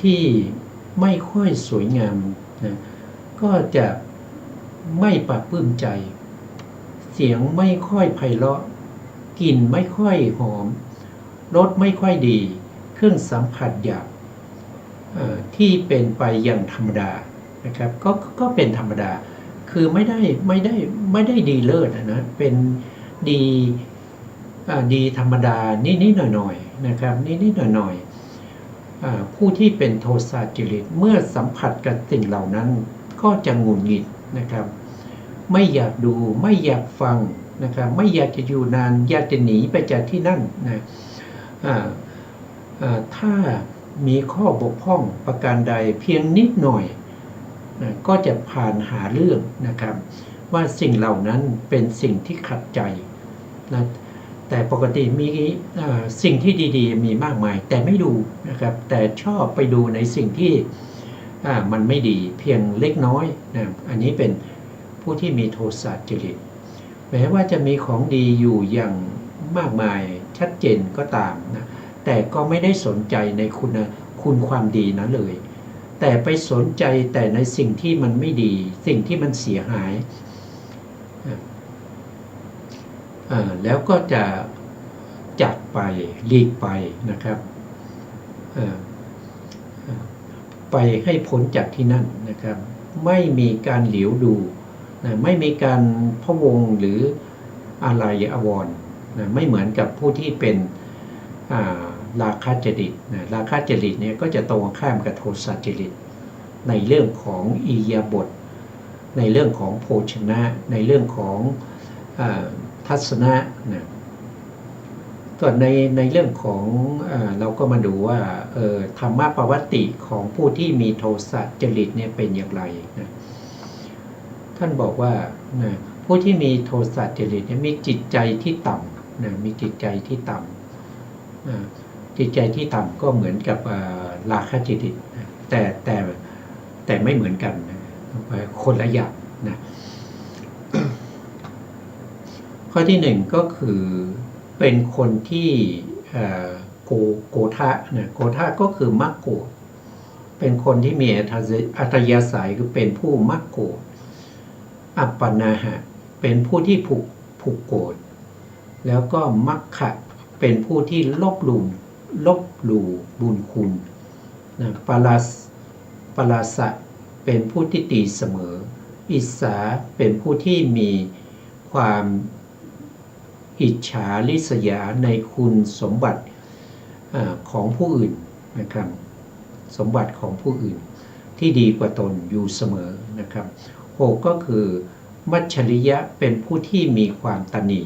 ที่ไม่ค่อยสวยงามนะก็จะไม่ปรับปลื้มใจเสียงไม่ค่อยไพเราะกลิ่นไม่ค่อยหอมรสไม่ค่อยดีเครื่องสัมผัสหยาบที่เป็นไปอย่างธรรมดานะครับก็เป็นธรรมดาคือไม่ได้ดีเลิศนะเป็นดีธรรมดานิดๆหน่อยๆนะครับนิดๆหน่อยๆผู้ที่เป็นโทสะจริตเมื่อสัมผัสกับสิ่งเหล่านั้นก็จะหงุดหงิดนะครับ ไม่อยากดูไม่อยากฟังนะครับไม่อยากจะอยู่นานอยากจะหนีไปจากที่นั่นนะถ้ามีข้อบกพร่องประการใดเพียงนิดหน่อยนะก็จะผ่านหาเรื่องนะครับว่าสิ่งเหล่านั้นเป็นสิ่งที่ขัดใจนะแต่ปกติมีสิ่งที่ดีๆมีมากมายแต่ไม่ดูนะครับแต่ชอบไปดูในสิ่งที่มันไม่ดีเพียงเล็กน้อยนะอันนี้เป็นผู้ที่มีโทสะจริตแม้ว่าจะมีของดีอยู่อย่างมากมายชัดเจนก็ตามนะแต่ก็ไม่ได้สนใจในคุณความดีนั้นเลยแต่ไปสนใจแต่ในสิ่งที่มันไม่ดีสิ่งที่มันเสียหายแล้วก็จะจากไปหลีกไปนะครับไปให้พ้นจากที่นั่นนะครับไม่มีการเหลียวดูนะไม่มีการพะวงหรืออะไรอาวรณ์นะไม่เหมือนกับผู้ที่เป็นราคะจริตนะราคะจริตเนี่ยก็จะตรงข้ามกับโทสะจริตในเรื่องของอิริยาบถในเรื่องของโภชนะในเรื่องของทัศนะนะก็ในเรื่องของเราก็มาดูว่าธรรมะปวัตติของผู้ที่มีโทสะจริตเนี่ยเป็นอย่างไรนะท่านบอกว่านะผู้ที่มีโทสะจริตเนี่ยมีจิตใจที่ต่ำนะมีจิตใจที่ต่ำจิตใจที่ต่ำก็เหมือนกับราคะจริตนะแต่ไม่เหมือนกันนะคนละอย่างนะข้อที่หนึ่งก็คือเป็นคนที่โกทะนะโกทะก็คือมักโกรธเป็นคนที่มีอัตยาศัยคือเป็นผู้มักโกรธอัปปนาหะเป็นผู้ที่ผูกโกรธแล้วก็มัคคะเป็นผู้ที่ลบหลู่บุญคุณนะปราสะเป็นผู้ที่ตีเสมออิสาเป็นผู้ที่มีความอิจฉาริษยาในคุณสมบัติของผู้อื่นนะครับสมบัติของผู้อื่นที่ดีกว่าตนอยู่เสมอนะครับหกก็คือมัจฉริยะเป็นผู้ที่มีความตณี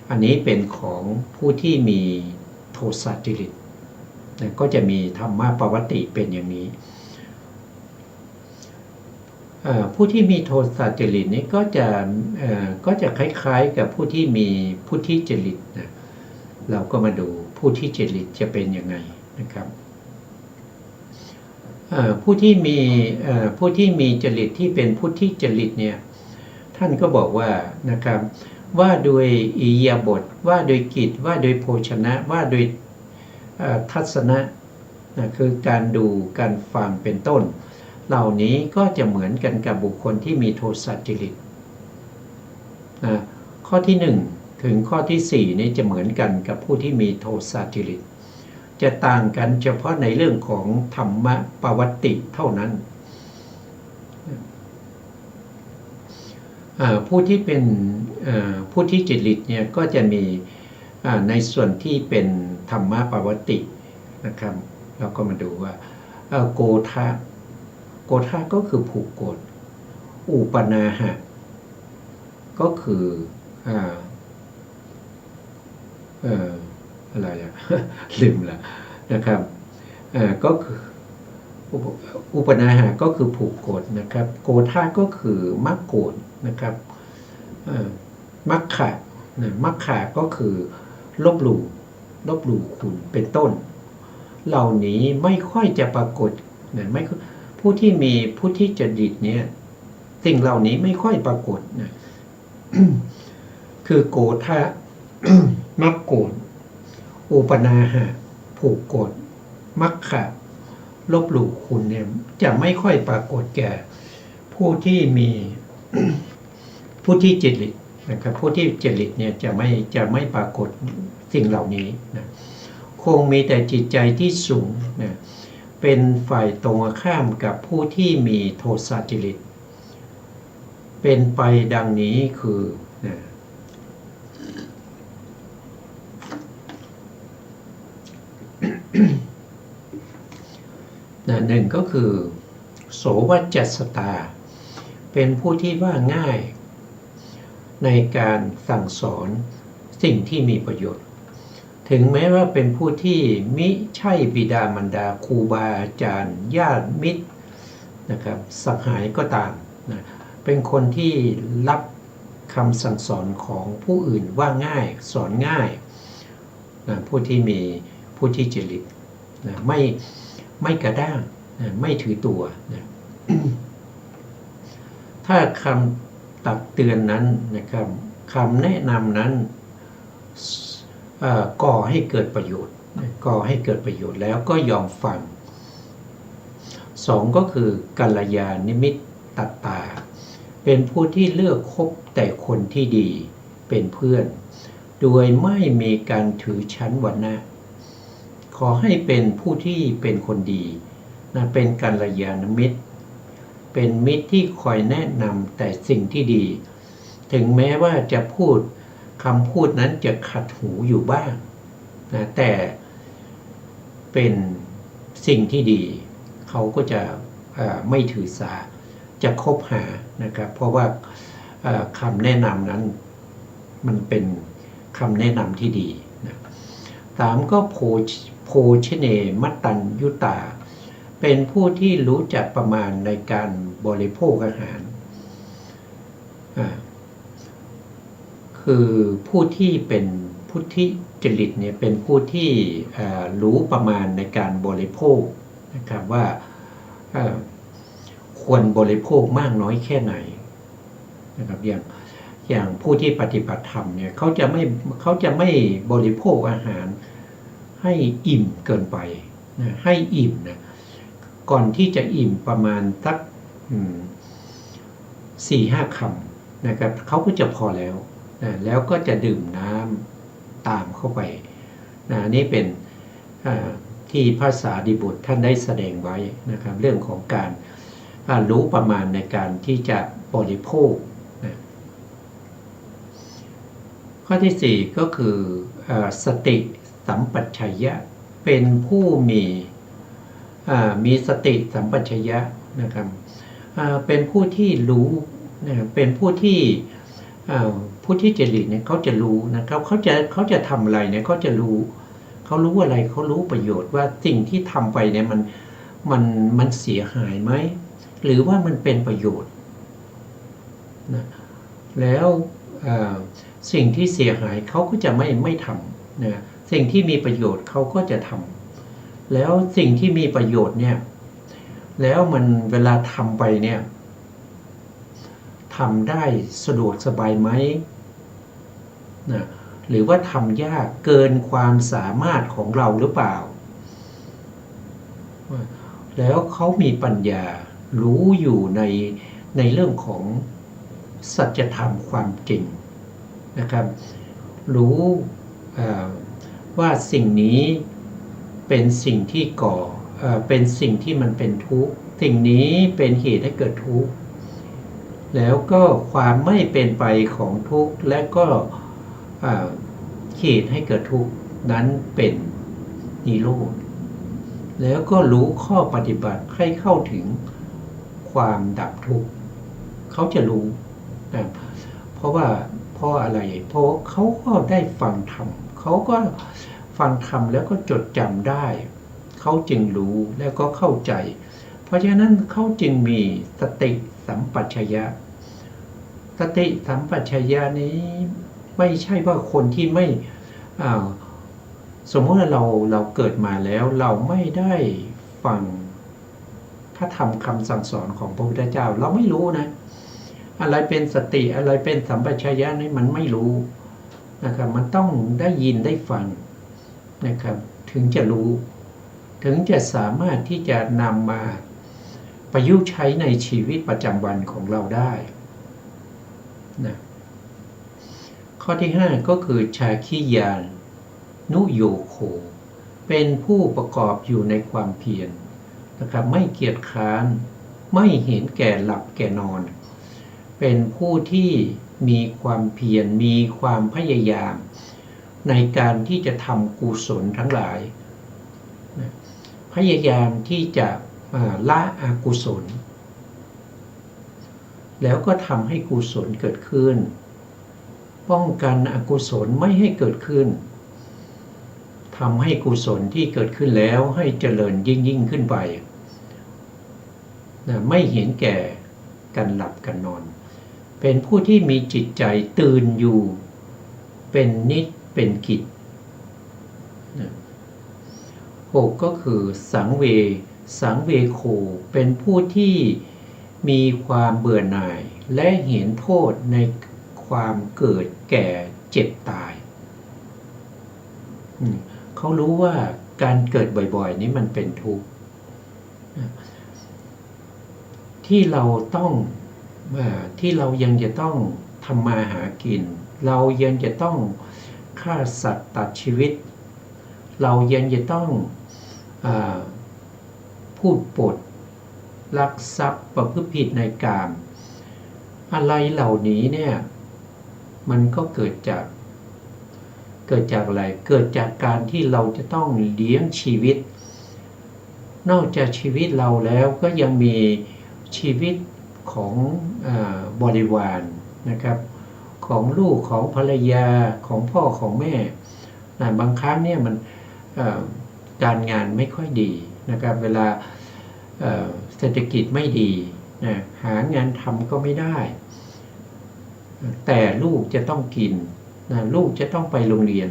อันนี้เป็นของผู้ที่มีโทสะจริตก็จะมีธรรมะปวัตติเป็นอย่างนี้ผู้ที่มีโทสะจริตนี้ก็จะคล้ายๆกับผู้ที่มีพุทธิจริตนะเราก็มาดูผู้ที่จริตจะเป็นยังไงนะครับผู้ที่มีจริตที่เป็นพุทธิจริตเนี่ยท่านก็บอกว่านะครับว่าโดยอิริยาบถว่าโดยกิจว่าโดยโภชนะว่าโดยทัศนะคือการดูการฟังเป็นต้นเหล่านี้ก็จะเหมือนกันกับบุคคลที่มีโทสะจริตนะข้อที่1ถึงข้อที่4นี้จะเหมือนกันกับผู้ที่มีโทสะจริตจะต่างกันเฉพาะในเรื่องของธรรมะปวัตติเท่านั้นผู้ที่เป็นผู้ที่จริตเนี่ยก็จะมีในส่วนที่เป็นธรรมะปวัตตินะครับเราก็มาดูว่าโกทะก็คือผูกโกรธอุปนาหะก็คืออะไรลืมละนะครับก็คืออุปนาหะก็คือผูกโกรธนะครับโกทะก็คือมักโกรธนะครับมัคคะก็คือลบหลู่คุณเป็นต้นเหล่านี้ไม่ค่อยจะปรากฏนะไม่ผู้ที่มีผู้ที่จริตเนี่ยสิ่งเหล่านี้ไม่ค่อยปรากฏนะ คือโกทะ มักโกรธอุปนาหะผูกโกรธมัคคะลบหลู่คุณเนี่ยจะไม่ค่อยปรากฏแก่ผู้ที่มี ผู้ที่จริตนะครับผู้ที่จริตเนี่ยจะไม่ปรากฏสิ่งเหล่านี้นะคงมีแต่จิตใจที่สูงนะเป็นฝ่ายตรงข้ามกับผู้ที่มีโทสะจริตเป็นไปดังนี้คือหนึ่งก็คือโสวัจจสตา เป็นผู้ที่ว่าง่ายในการสั่งสอนสิ่งที่มีประโยชน์ถึงแม้ว่าเป็นผู้ที่มิใช่บิดามารดาครูบาอาจารย์ญาติมิตรนะครับสหายก็ตามนะเป็นคนที่รับคำสั่งสอนของผู้อื่นว่าง่ายสอนง่ายนะผู้ที่จริตนะไม่กระด้างนะไม่ถือตัวนะ ถ้าคำตักเตือนนั้นนะครับคำแนะนำนั้นก่อให้เกิดประโยชน์แล้วก็ยอมฟังสองก็คือกัลยาณมิตรตัตตาเป็นผู้ที่เลือกคบแต่คนที่ดีเป็นเพื่อนโดยไม่มีการถือชั้นวรรณะขอให้เป็นผู้ที่เป็นคนดีนะเป็นกัลยาณมิตรเป็นมิตรที่คอยแนะนำแต่สิ่งที่ดีถึงแม้ว่าจะพูดคำพูดนั้นจะขัดหูอยู่บ้างนะแต่เป็นสิ่งที่ดีเขาก็จะไม่ถือสาจะคบหานะครับเพราะว่าคำแนะนำนั้นมันเป็นคำแนะนำที่ดีนะสามก็โภชเนมัตตัญยุตาเป็นผู้ที่รู้จักประมาณในการบริโภคอาหารคือผู้ที่เป็นพุทธิจริตเนี่ยเป็นผู้ที่รู้ประมาณในการบริโภคนะครับว่าควรบริโภคมากน้อยแค่ไหนนะครับอย่างผู้ที่ปฏิบัติธรรมเนี่ยเขาจะไม่บริโภคอาหารให้อิ่มเกินไปนะให้อิ่มนะก่อนที่จะอิ่มประมาณสัก4-5 คำนะครับเขาก็จะพอแล้วนะแล้วก็จะดื่มน้ำตามเข้าไปนะนี่เป็นที่พระสารีบุตรท่านได้แสดงไว้นะครับเรื่องของการรู้ประมาณในการที่จะบริโภคนะข้อที่4ก็คือสติสัมปชัญญะเป็นผู้มีสติสัมปชัญญะนะครับเป็นผู้ที่รู้นะเป็นผู้ที่จริตเนี่ยเขาจะรู้นะครับเขาจะทำอะไรเนี่ยเขาจะรู้เขารู้อะไรเขารู้ประโยชน์ว่าสิ่งที่ทำไปเนี่ยมันเสียหายไหมหรือว่ามันเป็นประโยชน์นะแล้วสิ่งที่เสียหายเขาก็จะไม่ทำนะสิ่งที่มีประโยชน์เขาก็จะทำแล้วสิ่งที่มีประโยชน์เนี่ยแล้วมันเวลาทำไปเนี่ยทำได้สะดวกสบายไหมนะหรือว่าทำยากเกินความสามารถของเราหรือเปล่าแล้วเขามีปัญญารู้อยู่ในเรื่องของสัจธรรมความจริงนะครับรู้ว่าสิ่งนี้เป็นสิ่งที่เป็นสิ่งที่มันเป็นทุกข์สิ่งนี้เป็นเหตุให้เกิดทุกข์แล้วก็ความไม่เป็นไปของทุกข์และก็เหตุให้เกิดทุกข์นั้นเป็นนิโรธแล้วก็รู้ข้อปฏิบัติให้เข้าถึงความดับทุกข์เขาจะรู้นะเพราะอะไรเพราะเขาก็ได้ฟังธรรมเขาก็ฟังธรรมแล้วก็จดจำได้เขาจึงรู้แล้วก็เข้าใจเพราะฉะนั้นเขาจึงมีสติสัมปชัญญะสติสัมปชัญญะนี้ไม่ใช่ว่าคนที่ไม่สมมติว่าเราเกิดมาแล้วเราไม่ได้ฟังพระธรรมคำสั่งสอนของพระพุทธเจ้าเราไม่รู้นะอะไรเป็นสติอะไรเป็นสัมปชัญญะนี่มันไม่รู้นะครับมันต้องได้ยินได้ฟังนะครับถึงจะรู้ถึงจะสามารถที่จะนำมาประยุกต์ใช้ในชีวิตประจำวันของเราได้นะข้อที่5ก็คือชาคิยานุโยโคเป็นผู้ประกอบอยู่ในความเพียรนะครับไม่เกียจคร้านไม่เห็นแก่หลับแก่นอนเป็นผู้ที่มีความเพียรมีความพยายามในการที่จะทำกุศลทั้งหลายพยายามที่จะละอกุศล แล้วก็ทำให้กุศลเกิดขึ้นป้องกันอกุศลไม่ให้เกิดขึ้นทำให้กุศลที่เกิดขึ้นแล้วให้เจริญยิ่งขึ้นไปไม่เห็นแก่การหลับกันนอนเป็นผู้ที่มีจิตใจตื่นอยู่เป็นนิจเป็นกิจ6ก็คือสังเวโคเป็นผู้ที่มีความเบื่อหน่ายและเห็นโทษในความเกิดแก่เจ็บตายเขารู้ว่าการเกิดบ่อยๆนี้มันเป็นทุกข์ที่เรายังจะต้องทำมาหากินเรายังจะต้องฆ่าสัตว์ตัดชีวิตเรายังจะต้องพูดปดลักทรัพย์ประพฤติผิดในกามอะไรเหล่านี้เนี่ยมันก็เกิดจากอะไรเกิดจากการที่เราจะต้องเลี้ยงชีวิตนอกจากชีวิตเราแล้วก็ยังมีชีวิตของบริวารนะครับของลูกของภรรยาของพ่อของแม่บางครั้งเนี่ยมันการงานไม่ค่อยดีนะครับเวลาเศรษฐกิจไม่ดีหางานทำก็ไม่ได้แต่ลูกจะต้องกินลูกจะต้องไปโรงเรียน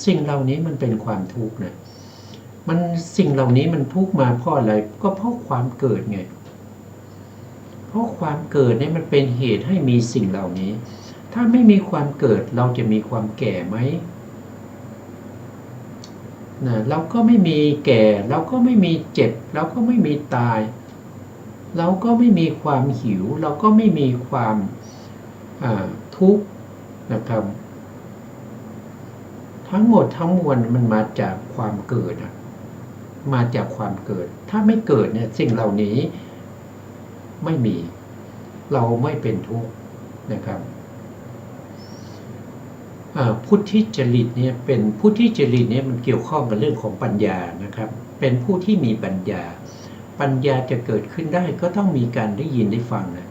สิ่งเหล่านี้มันเป็นความทุกข์นะสิ่งเหล่านี้มันทุกข์มาเพราะอะไรก็เพราะความเกิดไงเพราะความเกิดเนี่ยมันเป็นเหตุให้มีสิ่งเหล่านี้ถ้าไม่มีความเกิดเราจะมีความแก่ไหมเราก็ไม่มีแก่เราก็ไม่มีเจ็บเราก็ไม่มีตายเราก็ไม่มีความหิวเราก็ไม่มีความทุกข์นะครับทั้งหมดทั้งมวลมันมาจากความเกิดมาจากความเกิดถ้าไม่เกิดเนี่ยสิ่งเหล่านี้ไม่มีเราไม่เป็นทุกข์นะครับพุทธิจริตเนี่ยเป็นพุทธิจริตเนี่ยมันเกี่ยวข้องกับเรื่องของปัญญานะครับเป็นผู้ที่มีปัญญาจะเกิดขึ้นได้ก็ต้องมีการได้ยินได้ฟังนะ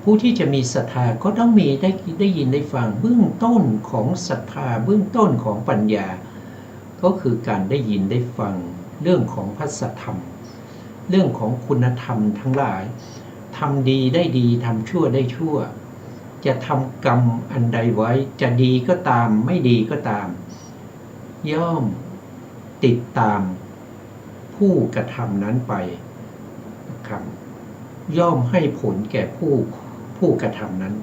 ผู้ที่จะมีศรัทธาก็ต้องมีได้ยินได้ฟังเบื้องต้นของศรัทธาเบื้องต้นของปัญญาก็คือการได้ยินได้ฟังเรื่องของพระสัทธรรมเรื่องของคุณธรรมทั้งหลายทำดีได้ดีทำชั่วได้ชั่วจะทำกรรมอันใดไว้จะดีก็ตามไม่ดีก็ตามย่อมติดตามผู้กระทำนั้นไปครับย่อมให้ผลแก่ผู้กระทำนั้น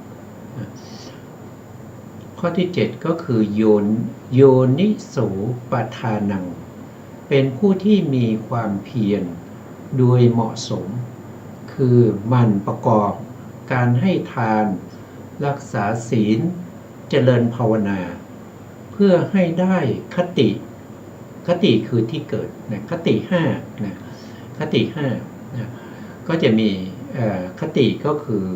ข้อที่7ก็คือโยนิโสปทานังเป็นผู้ที่มีความเพียรโดยเหมาะสมคือมันประกอบการให้ทานรักษาศีลเจริญภาวนาเพื่อให้ได้คติคือที่เกิดนะคติ5นะคติ5นะก็จะมีคติก็คือ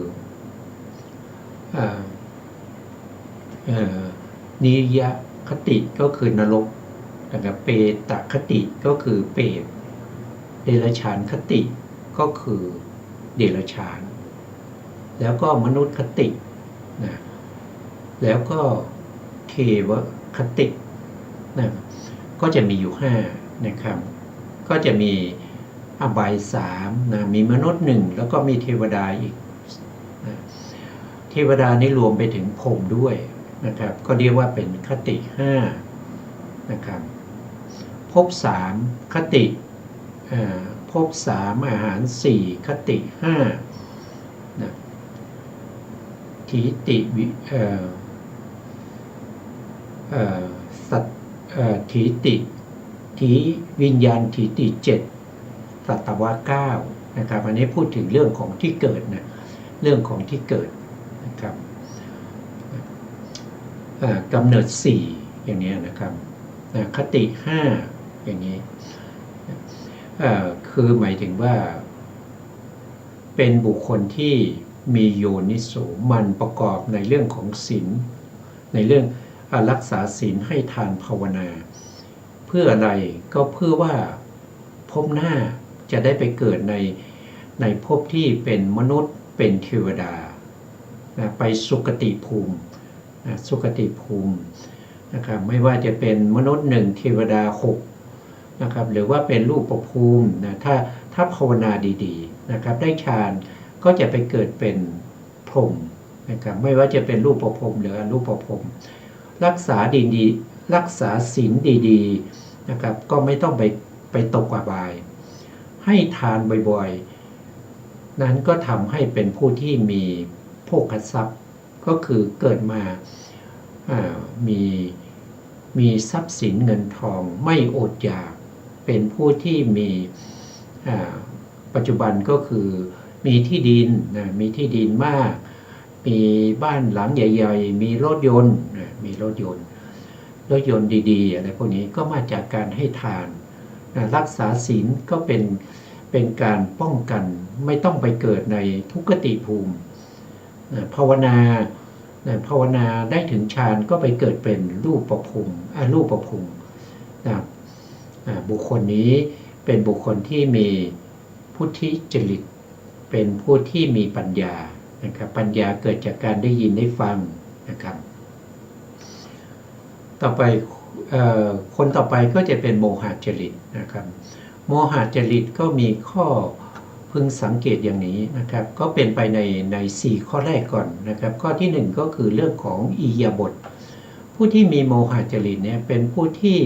นิยคติก็คือนรกนะครับเปตคติก็คือเปรตเดรัจฉานคติก็คือเดรัจฉานแล้วก็มนุษย์คตินะแล้วก็เทวคตินะก็จะมีอยู่5นะครับก็จะมีอบาย3นะมีมนุษย์1แล้วก็มีเทวดาอีกนะเทวดานี่รวมไปถึงพรหมด้วยนะครับก็เรียกว่าเป็นคติ5นะครับภพ3คติภพ3อาหาร4คติ5นะถีติสัตถีติถีวิญญาณถีติ7สัตวะ9นะครับอันนี้พูดถึงเรื่องของที่เกิดนะเรื่องของที่เกิดนะครับกำเนิด4อย่างนี้นะครับคติ5อย่างนี้คือหมายถึงว่าเป็นบุคคลที่มีโยนิโสมันประกอบในเรื่องของศีลในเรื่องรักษาศีลให้ทานภาวนาเพื่ออะไรก็เพื่อว่าพบหน้าจะได้ไปเกิดใน ในภพที่เป็นมนุษย์เป็นเทวดานะไปสุคติภูมินะสุคติภูมินะครับไม่ว่าจะเป็นมนุษย์หนึ่งเทวดา6นะครับหรือว่าเป็นรูปภูมินะถ้าภาวนาดีๆนะครับได้ฌานก็จะไปเกิดเป็นพรหมนะครับไม่ว่าจะเป็นรูปภพหรืออรูปภพรักษาดีๆรักษาศีลดีๆนะครับก็ไม่ต้องไปตกอบายให้ทานบ่อยๆนั้นก็ทำให้เป็นผู้ที่มีโภคทรัพย์ก็คือเกิดมามีทรัพย์สินเงินทองไม่อดอยากเป็นผู้ที่มีปัจจุบันก็คือมีที่ดินนะมีที่ดินมากมีบ้านหลังใหญ่ๆมีรถยนต์มีรถยนต์ดีๆอะไรพวกนี้ก็มาจากการให้ทานรักษาศีลก็เป็นการป้องกันไม่ต้องไปเกิดในทุกขติภูมิภาวนาได้ถึงฌานก็ไปเกิดเป็นรูปภูมินะบุคคลนี้เป็นบุคคลที่มีพุทธิจริตเป็นผู้ที่มีปัญญานะครับปัญญาเกิดจากการได้ยินได้ฟังนะครับต่อไปคนต่อไปก็จะเป็นโมหะจริตนะครับโมหะจริตก็มีข้อพึงสังเกตอย่างนี้นะครับก็เป็นไปใน4ข้อแรกก่อนนะครับข้อที่1ก็คือเรื่องของอิริยาบถผู้ที่มีโมหะจริตเนี่ยเป็นผู้ที่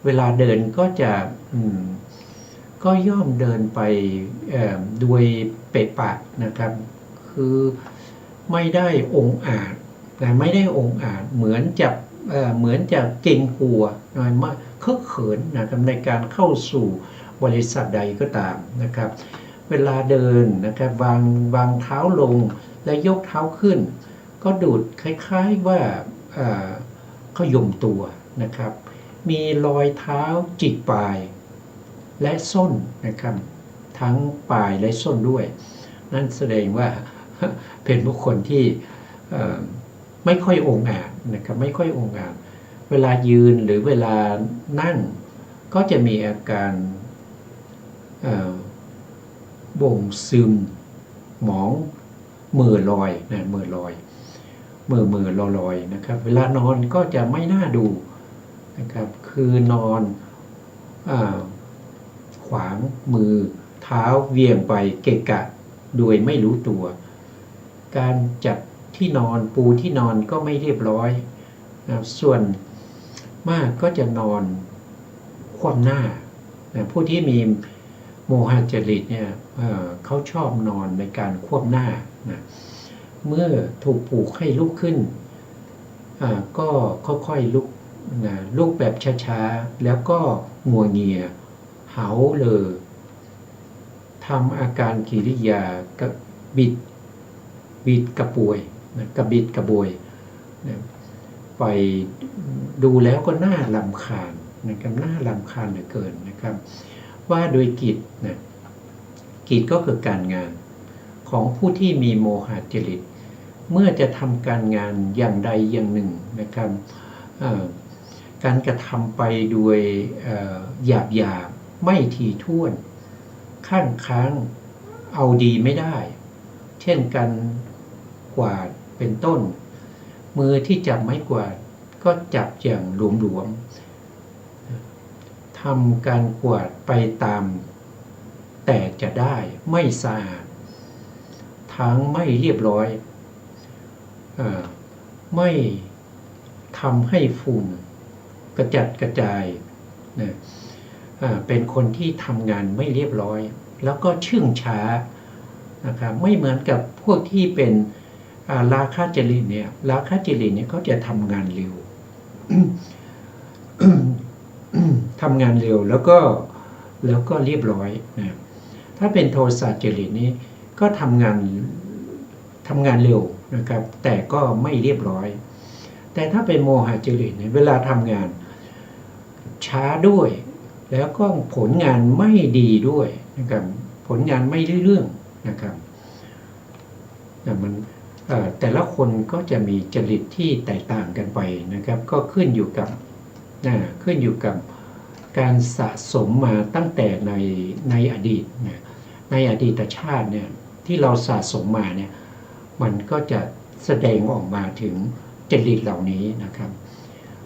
เวลาเดินก็ย่อมเดินไปด้วยเปะปะนะครับคือไม่ได้องอาจนะไม่ได้องอาจเหมือนจะเก่งกลัวมาเคอะเขินนะครับในการเข้าสู่บริษัทใดก็ตามนะครับเวลาเดินนะครับวางเท้าลงและยกเท้าขึ้นก็ดูดคล้ายๆว่าเขาย่มตัวนะครับมีรอยเท้าจิกปลายและส้นนะครับทั้งปลายและส้นด้วยนั่นแสดงว่าเป็นบุคคลที่ไม่ค่อยองอาจนะครับไม่ค่อยองอาจเวลายืนหรือเวลานั่งก็จะมีอาการบ่งซึมหมองมือลอยนะมือลอยนะครับเวลานอนก็จะไม่น่าดูนะครับคือนอนขวางมือเท้าเวียงไปเกะกะโดยไม่รู้ตัวการจัดที่นอนปูที่นอนก็ไม่เรียบร้อยนะส่วนมากก็จะนอนคว่ำหน้านะผู้ที่มีโมหะจริตเนี่ยเขาชอบนอนในการคว่ำหน้านะเมื่อถูกปลุกให้ลุกขึ้นก็ค่อยๆลุกแบบช้าๆแล้วก็งัวเงียหาวเลยทำอาการกิริยากระบิดกระปวยนะกระบิดกระบวยนะไปดูแล้วก็น่ารำคาญนะครับน่ารำคาญเหลือเกินนะครับว่าโดยกิจนะกิจก็คือการงานของผู้ที่มีโมหะจริตเมื่อจะทำการงานอย่างใดอย่างหนึ่งนะครับการกระทำไปโดยหยาบไม่ถี่ถ้วนค้างเอาดีไม่ได้เช่นกันกวาดเป็นต้นมือที่จับไม้กวาดก็จับอย่างหลวมๆทำการกวาดไปตามแต่จะได้ไม่สะอาดทั้งไม่เรียบร้อยไม่ทำให้ฝุ่นกระจัดกระจายนะเป็นคนที่ทำงานไม่เรียบร้อยแล้วก็เชื่องช้านะครับไม่เหมือนกับพวกที่เป็นราคะจริตเนี่ยราคะจริตเนี่ยเขาจะทำงานเร็ว ทำงานเร็วแล้วก็เรียบร้อยนะถ้าเป็นโทสะจริตนี้ก็ทำงานเร็วนะครับแต่ก็ไม่เรียบร้อยแต่ถ้าเป็นโมหะจริตเนี่ยเวลาทำงานช้าด้วยแล้วก็ผลงานไม่ดีด้วยนะครับผลงานไม่ได้เรื่องนะครับมันแต่ละคนก็จะมีจริตที่แตกต่างกันไปนะครับก็ขึ้นอยู่กับการสะสมมาตั้งแต่ในอดีตนะ ในอดีตชาติเนี่ยที่เราสะสมมาเนี่ยมันก็จะแสดงออกมาถึงจริตเหล่านี้นะครับ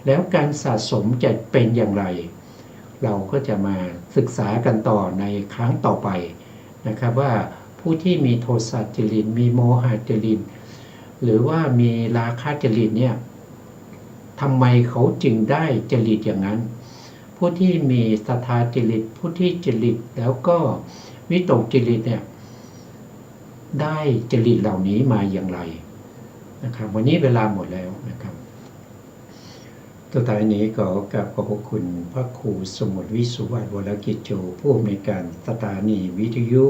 แล้วการสะสมจะเป็นอย่างไร เราก็จะมาศึกษากันต่อในครั้งต่อไปนะครับว่าผู้ที่มีโทสะจริตมีโมหะจริตหรือว่ามีราคะจริตเนี่ยทำไมเขาจึงได้จริตอย่างนั้นผู้ที่มีศรัทธาจริตผู้ที่จริตแล้วก็วิตกจริตเนี่ยได้จริตเหล่านี้มาอย่างไรนะครับวันนี้เวลาหมดแล้วนะครับสุดท้ายนี้ก็กราบขอบคุณพระครูสมุทรวิสุวรรณวรกิจโจผู้อำนวยการสถานีวิทยุ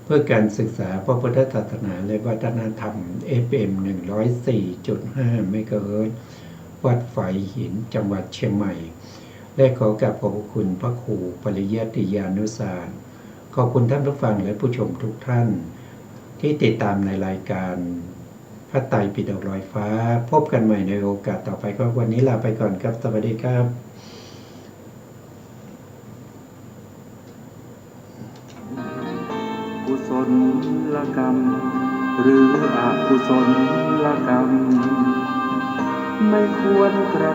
เพื่อการศึกษาพระพุทธศาสนาและวัฒนธรรม FM 104.5 เมกะเฮิรตซ์วัดฝายหินจังหวัดเชียงใหม่และขอกราบขอบคุณพระครูปริยัติยานุสารขอบคุณท่านผู้ฟังและผู้ชมทุกท่านที่ติดตามในรายการพระไตรปิฎกลอยฟ้าพบกันใหม่ในโอกาสต่อไปก็วันนี้ลาไปก่อนครับสวัสดีครับกุศลกรรมหรืออกุศลกรรมไม่ควรกระ